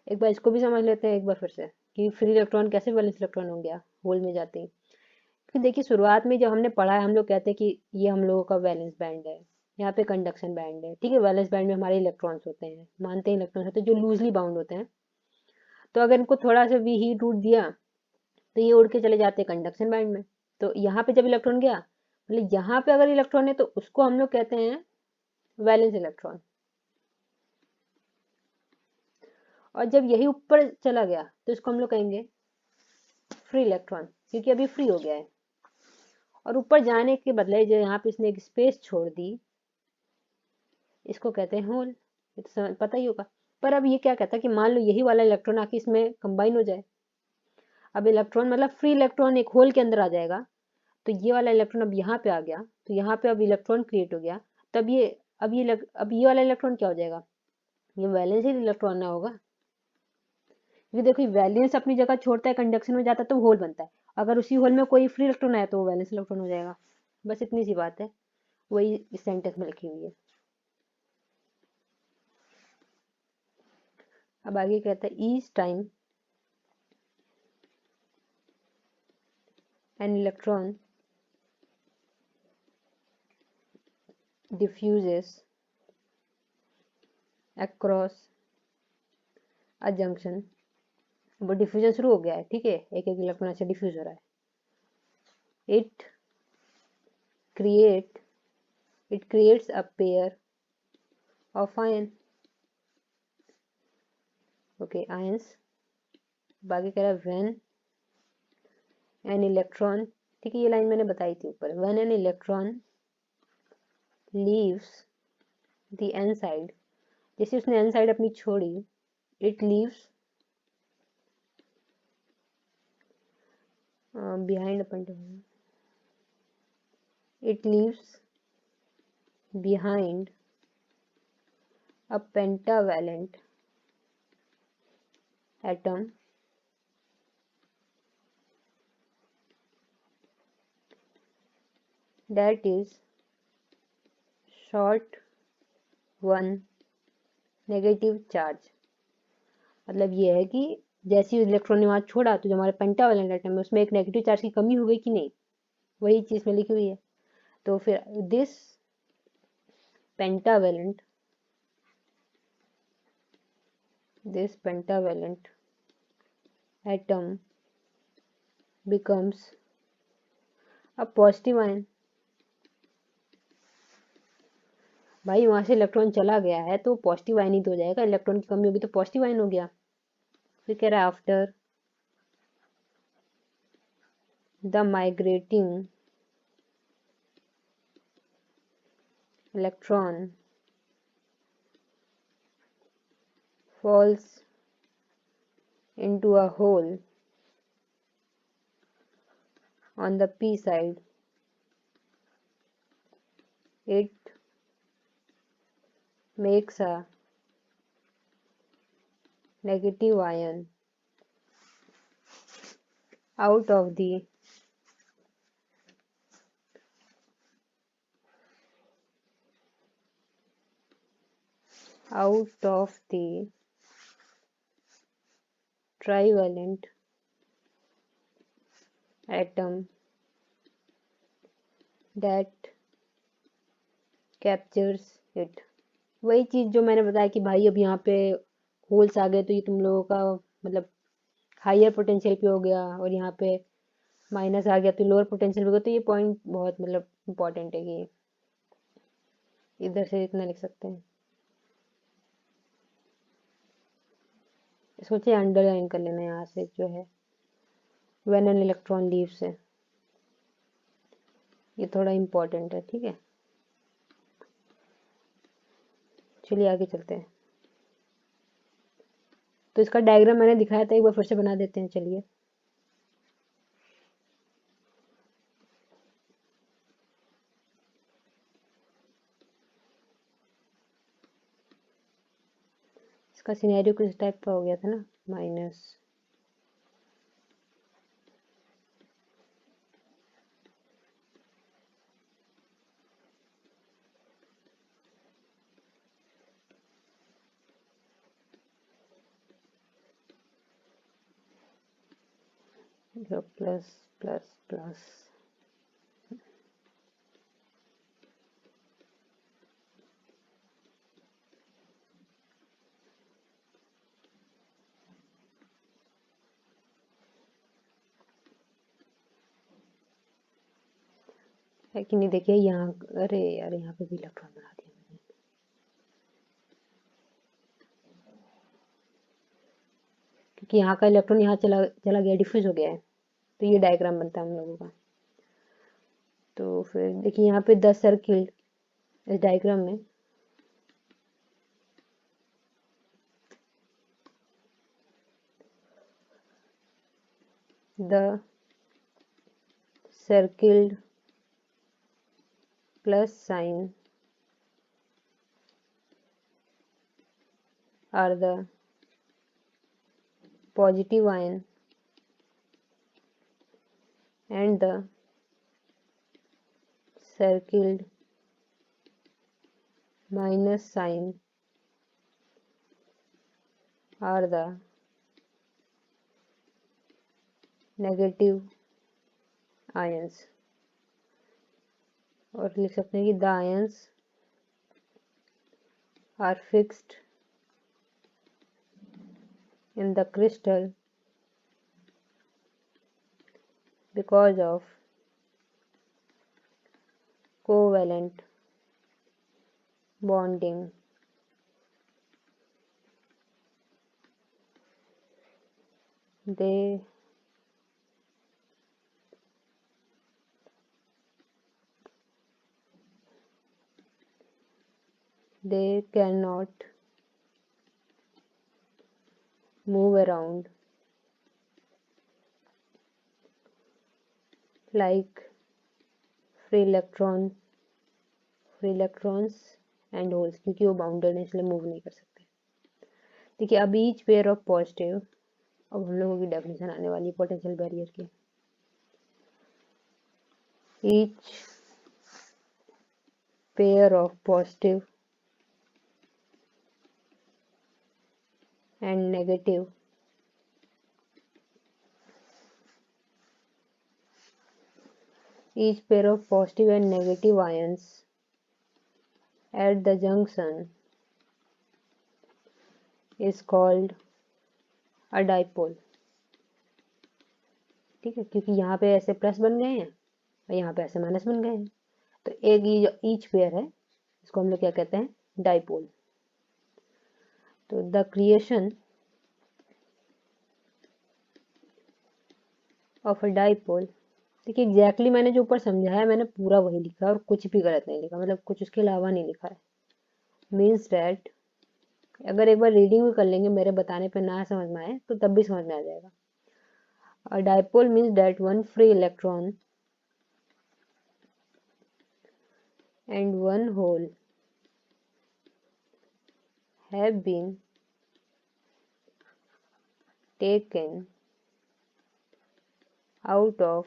एक बार इसको भी समझ लेते हैं एक बार फिर से कि फ्री इलेक्ट्रॉन कैसे वैलेंस इलेक्ट्रॉन हो गया होल में जाते ही। कि देखिए शुरुआत में जब हमने पढ़ा है, हम लोग कहते हैं कि ये हम लोगों का वैलेंस बैंड है, यहाँ पे कंडक्शन बैंड है, ठीक है। वैलेंस बैंड में हमारे इलेक्ट्रॉन्स होते हैं, मानते हैं इलेक्ट्रॉन्स होते हैं जो लूजली बाउंड होते हैं। तो अगर इनको थोड़ा सा भी हीट उठ दिया तो ये उड़ के चले जाते हैं कंडक्शन बैंड में। तो यहाँ पे जब इलेक्ट्रॉन गया, मतलब यहाँ पे अगर इलेक्ट्रॉन है तो उसको हम लोग कहते हैं वैलेंस इलेक्ट्रॉन। और जब यही ऊपर चला गया तो इसको हम लोग कहेंगे फ्री इलेक्ट्रॉन, क्योंकि अभी फ्री हो गया है। और ऊपर जाने के बदले जो यहाँ पे इसने एक स्पेस छोड़ दी, इसको कहते हैं होल। ये तो पता ही होगा। पर अब ये क्या कहता है कि मान लो यही वाला इलेक्ट्रॉन आके इसमें कंबाइन हो जाए। अब इलेक्ट्रॉन मतलब फ्री इलेक्ट्रॉन एक होल के अंदर आ जाएगा, तो ये वाला इलेक्ट्रॉन अब यहाँ पे आ गया, तो यहाँ पे अब इलेक्ट्रॉन क्रिएट हो गया। तब ये अब ये वाला इलेक्ट्रॉन क्या हो जाएगा, ये वैलेंस इलेक्ट्रॉन ना होगा। क्योंकि देखो वैलेंस अपनी जगह छोड़ता है, कंडक्शन में जाता है तो होल बनता है। अगर उसी होल में कोई फ्री इलेक्ट्रॉन आया तो वो वैलेंस इलेक्ट्रॉन हो जाएगा। बस इतनी सी बात है, वही इस सेंटेंस में लिखी हुई है। अब आगे कहता है each time an electron diffuses across a junction। वो डिफ्यूजन शुरू हो गया है, ठीक है, एक एक इलेक्ट्रॉन ऐसे डिफ्यूज हो रहा है। create it creates a pair of ion, okay, ions। बाकी कह रहा है when एन इलेक्ट्रॉन, ठीक है, ये लाइन मैंने बताई थी ऊपर, when an electron leaves the N side, जैसे उसने एन साइड अपनी छोड़ी, it leaves behind a pentavalent, it leaves behind a pentavalent atom that is short one negative charge. मतलब ये है कि जैसे ही इलेक्ट्रॉन ने वहां छोड़ा तो जो हमारे पेंटावैलेंट एटम है उसमें एक नेगेटिव चार्ज की कमी हो गई कि नहीं, वही चीज में लिखी हुई है। तो फिर this pentavalent atom becomes a positive ion। भाई वहां से इलेक्ट्रॉन चला गया है तो पॉजिटिव आयन ही तो हो जाएगा, इलेक्ट्रॉन की कमी होगी तो पॉजिटिव आयन हो गया। फिर कह रहा है after the migrating electron falls into a hole on the p side, it makes a negative ion out of the trivalent atom that captures it। वही चीज जो मैंने बताया कि भाई अब यहाँ पे होल्स आ गए तो ये तुम लोगों का मतलब हायर पोटेंशियल पे हो गया, और यहाँ पे माइनस आ गया तो लोअर पोटेंशियल पे हो गया। तो ये पॉइंट बहुत मतलब इम्पोर्टेंट है कि इधर से इतना लिख सकते हैं, सोचे अंडरलाइन कर लेना यहाँ से जो है व्हेन एन इलेक्ट्रॉन लीव्स है, ये थोड़ा इम्पोर्टेंट है, ठीक है। चलिए आगे चलते हैं। तो इसका डायग्राम मैंने दिखाया था, एक बार फिर से बना देते हैं, चलिए। इसका सिनेरियो कुछ टाइप का हो गया था ना, माइनस प्लस प्लस प्लस। है कि नहीं, देखिए यहाँ, अरे यार यहाँ पे भी इलेक्ट्रॉन बना दिया मैंने। क्योंकि यहाँ का इलेक्ट्रॉन यहाँ चला चला गया, डिफ्यूज हो गया है, तो ये डायग्राम बनता है हम लोगों का। तो फिर देखिए यहाँ पे 10 सर्किल इस डायग्राम में, the circled plus sign are the positive ion and the circled minus sign are the negative ions। और लिख सकते हैं कि the ions are fixed in the crystal because of covalent bonding। They they cannot move around like free electrons and holes, क्योंकि वो बाउंडेड है इसलिए मूव नहीं कर सकते। देखिए अब ईच पेयर ऑफ पॉजिटिव, अब हम लोगों की डेफिनेशन आने वाली है पोटेंशियल बैरियर की। Each pair of positive and negative each pair of positive and negative ions at the junction is called a dipole। ठीक है, क्योंकि यहाँ पे ऐसे प्लस बन गए हैं और यहाँ पे ऐसे माइनस बन गए हैं, तो एक ये जो ईच पेयर है इसको हम लोग क्या कहते हैं, डाइपोल। तो the creation of a dipole, देखिए एग्जैक्टली मैंने जो ऊपर समझाया मैंने पूरा वही लिखा और कुछ भी गलत नहीं लिखा, मतलब कुछ उसके अलावा नहीं लिखा है। मीन्स डैट, अगर एक बार रीडिंग भी कर लेंगे मेरे बताने पे ना समझ में आए तो तब भी समझ में आ जाएगा। A dipole means that one free electron and one hole have been taken out of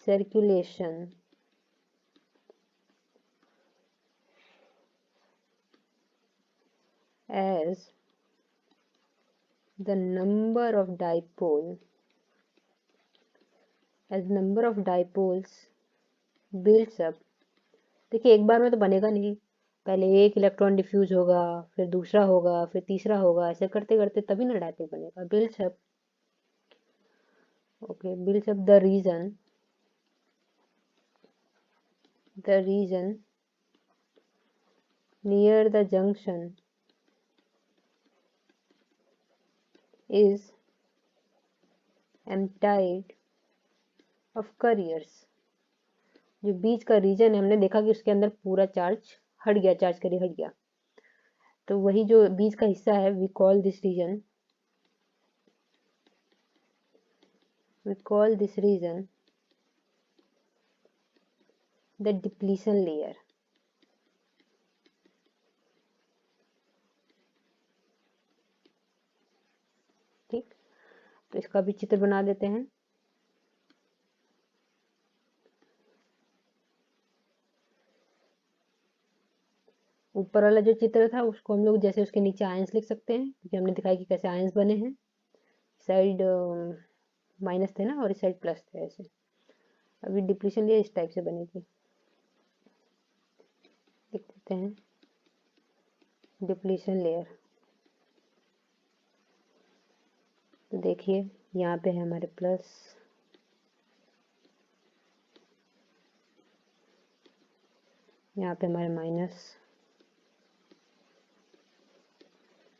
circulation as the number of dipoles builds up। देखिए एक बार में तो बनेगा नहीं, पहले एक इलेक्ट्रॉन डिफ्यूज होगा, फिर दूसरा होगा, फिर तीसरा होगा, ऐसे करते करते तभी ना डाइपोल बनेगा। Builds up, okay, builds up the region near the junction is emptied of carriers। जो बीच का रीजन है हमने देखा कि उसके अंदर पूरा चार्ज हट गया, चार्ज कैरियर हट गया, तो वही जो बीच का हिस्सा है we call this region the depletion layer। ठीक, तो इसका भी चित्र बना देते हैं। ऊपर वाला जो चित्र था उसको हम लोग जैसे उसके नीचे आयंस लिख सकते हैं, क्योंकि हमने दिखाया कि कैसे आयंस बने हैं, साइड माइनस थे ना और इस साइड प्लस थे, ऐसे। अभी डिप्लीशन लेयर इस टाइप से बनेगी, लिख देते हैं डिप्लीशन लेयर। तो देखिए यहाँ पे है हमारे प्लस, यहाँ पे हमारे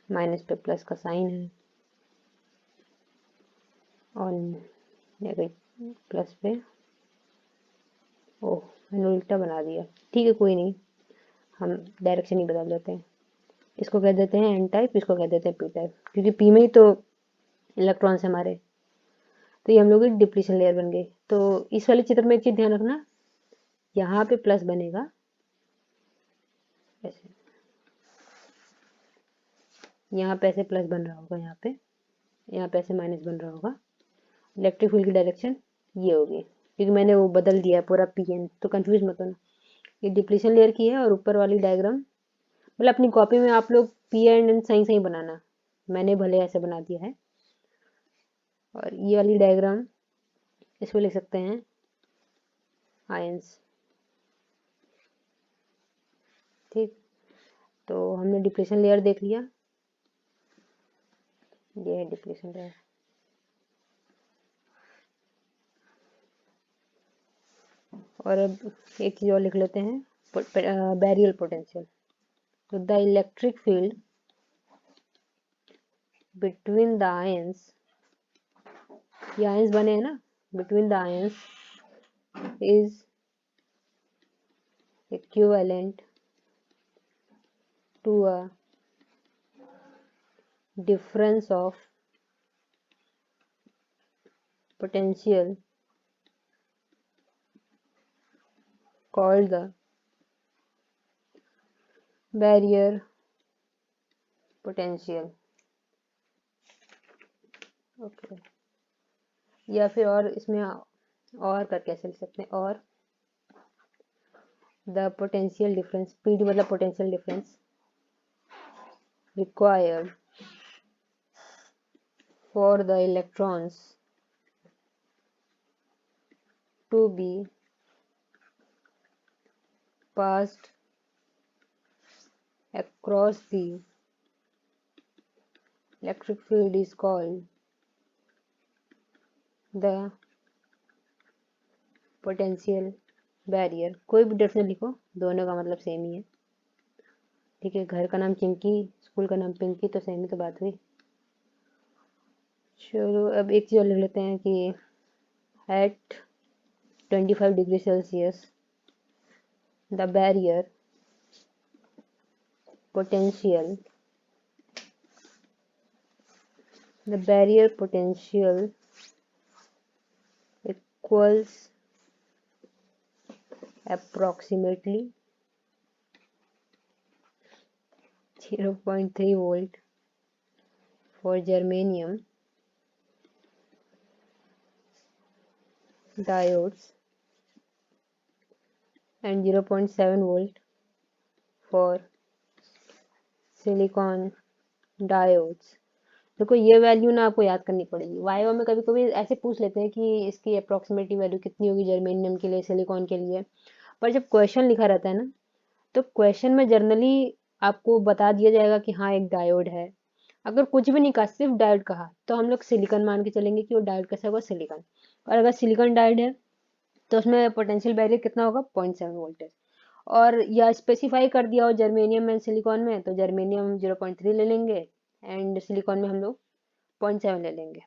माइनस पे प्लस का साइन है और नेगेटिव प्लस पे, ओह मैंने उल्टा बना दिया, ठीक है कोई नहीं, हम डायरेक्शन ही बदल देते हैं। इसको कह देते हैं एन टाइप, इसको कह देते हैं पी टाइप, क्योंकि पी में ही तो इलेक्ट्रॉन्स हमारे। तो ये हम लोग की डिप्लीशन लेयर बन गई। तो इस वाले चित्र में एक चीज ध्यान रखना, यहाँ पे प्लस बनेगा ऐसे, यहाँ पे ऐसे प्लस बन रहा होगा, यहाँ पे ऐसे माइनस बन रहा होगा। इलेक्ट्रिक फील्ड की डायरेक्शन ये होगी, क्योंकि मैंने वो बदल दिया है पूरा पी एन, तो कंफ्यूज मत होना। ये डिप्लीशन लेयर की है और ऊपर वाली डायग्राम, मतलब अपनी कॉपी में आप लोग पी एंड एन सही सही बनाना, मैंने भले ऐसे बना दिया है। और ये वाली डायग्राम इसमें लिख सकते हैं आयंस। ठीक, तो हमने डिप्लीशन लेयर देख लिया, ये है डिप्लीशन लेयर। और अब एक चीज और लिख लेते हैं, बैरियल पोटेंशियल। तो the electric field between the ions, ये आयंस बने हैं ना, between the ions is equivalent to a difference of potential called the barrier potential. Okay या फिर और इसमें और कर कैसे लिख सकते हैं, और द पोटेंशियल डिफरेंस, पीडी मतलब potential difference required for the electrons to be passed across the electric field is called the potential barrier. कोई भी डिफरेंस लिखो, दोनों का मतलब सेम ही है, ठीक है। घर का नाम चिंकी, स्कूल का नाम पिंकी, तो सेम ही तो बात हुई। चलो अब एक चीज और लिख लेते हैं कि at 25 degree Celsius the barrier potential equals approximately 0.3 volt for germanium diodes and 0.7 volt for silicon diodes। देखो ये वैल्यू ना आपको याद करनी पड़ेगी। वाईवा में कभी कभी ऐसे पूछ लेते हैं कि इसकी अप्रोक्सीमेटली वैल्यू कितनी होगी जर्मेनियम के लिए, सिलिकॉन के लिए, पर जब क्वेश्चन लिखा रहता है ना, तो क्वेश्चन में जनरली आपको बता दिया जाएगा कि हाँ एक डायोड है। अगर कुछ भी नहीं कहा, सिर्फ डायोड कहा, तो हम लोग सिलिकॉन मान के चलेंगे कि वो डायोड कैसा होगा, सिलिकॉन। और अगर सिलिकॉन डायोड है तो उसमें पोटेंशियल बैरियर कितना होगा, 0.7 वोल्टेज। और या स्पेसिफाई कर दिया हो जर्मेनियम एंड सिलिकॉन में, तो जर्मेनियम 0.3 ले लेंगे एंड सिलिकॉन में हम लोग 0.7 ले लेंगे,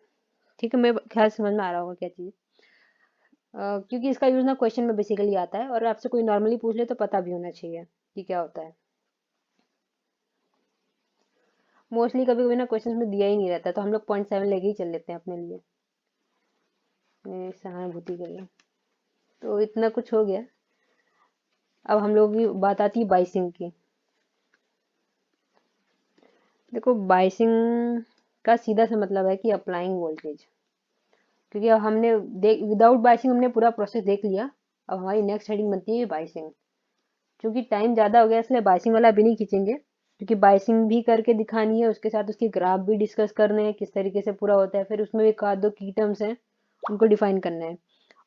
ठीक है। मेरे ख्याल समझ में आ रहा होगा क्या चीज़। क्योंकि इसका यूज़ ना क्वेश्चन में बेसिकली आता है, और आपसे कोई नॉर्मली पूछ ले तो पता भी होना चाहिए कि क्या होता है। मोस्टली कभी कभी ना क्वेश्चन में दिया ही नहीं रहता, तो हम लोग 0.7 लेके ही चल लेते हैं अपने लिए, सहानुभूति के लिए। तो इतना कुछ हो गया। अब हम लोग की बात आती है बाइसिंग की। देखो बाइसिंग का सीधा सा मतलब है कि अप्लाइंग वोल्टेज, क्योंकि अब हमने विदाउट बाइसिंग हमने पूरा प्रोसेस देख लिया। अब हमारी नेक्स्ट हेडिंग बनती है बाइसिंग। क्योंकि टाइम ज़्यादा हो गया इसलिए बाइसिंग वाला अभी नहीं खींचेंगे, क्योंकि बाइसिंग भी करके दिखानी है, उसके साथ उसके ग्राफ भी डिस्कस करने हैं किस तरीके से पूरा होता है, फिर उसमें एक आध दो की टर्म्स हैं उनको डिफाइन करना है,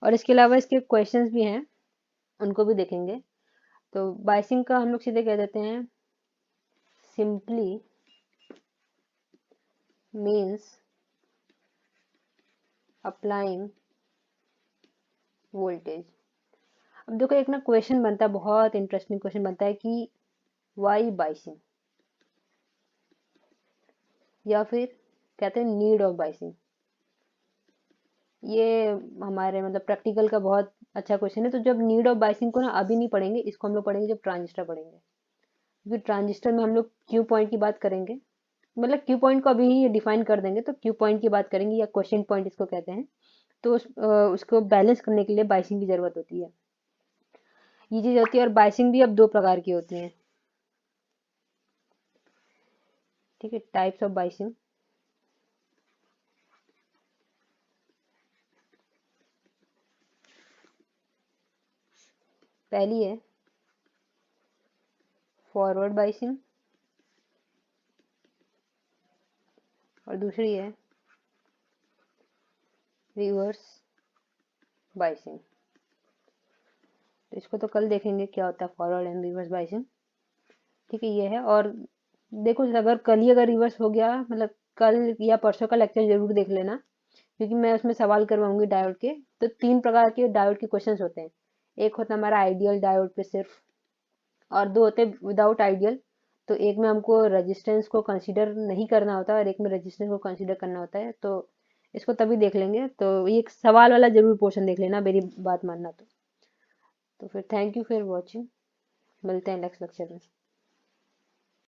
और इसके अलावा इसके क्वेश्चंस भी हैं उनको भी देखेंगे। तो बाइसिंग का हम लोग सीधे कह देते हैं सिंपली मीन्स अप्लाइंग वोल्टेज। अब देखो एक ना क्वेश्चन बनता है, बहुत इंटरेस्टिंग क्वेश्चन बनता है कि वाई बाइसिंग, या फिर कहते हैं नीड ऑफ बाइसिंग। ये हमारे मतलब प्रैक्टिकल का बहुत अच्छा क्वेश्चन है। तो जब नीड ऑफ बाइसिंग को ना अभी नहीं पढ़ेंगे, इसको हम लोग पढ़ेंगे जब ट्रांजिस्टर पढ़ेंगे, क्योंकि ट्रांजिस्टर में हम लोग क्यू पॉइंट की बात करेंगे, मतलब क्यू पॉइंट को अभी ही डिफाइन कर देंगे, तो क्यू पॉइंट की बात करेंगे या क्वेश्चन पॉइंट इसको कहते हैं। तो उसको बैलेंस करने के लिए बाइसिंग की जरूरत होती है, ये चीज होती है। और बाइसिंग भी अब दो प्रकार की होती है, ठीक है, टाइप्स ऑफ बाइसिंग। पहली है फॉरवर्ड बाइसिंग और दूसरी है रिवर्स बाइसिंग। तो इसको तो कल देखेंगे क्या होता है फॉरवर्ड एंड रिवर्स बाइसिंग, ठीक है, ये है। और देखो अगर कल ही अगर रिवर्स हो गया, मतलब कल या परसों का लेक्चर जरूर देख लेना, क्योंकि मैं उसमें सवाल करवाऊंगी डायोड के। तो 3 प्रकार के डायोड के क्वेश्चंस होते हैं, एक होता है हमारा आइडियल डायोड पे सिर्फ, और 2 होते हैं विदाउट आइडियल। तो एक में हमको रेजिस्टेंस को कंसीडर नहीं करना होता है और एक में रेजिस्टेंस को कंसीडर करना होता है, तो इसको तभी देख लेंगे। तो ये एक सवाल वाला जरूर पोर्शन देख लेना, मेरी बात मानना। तो फिर थैंक यू फॉर वॉचिंग, मिलते हैं नेक्स्ट लेक्चर में।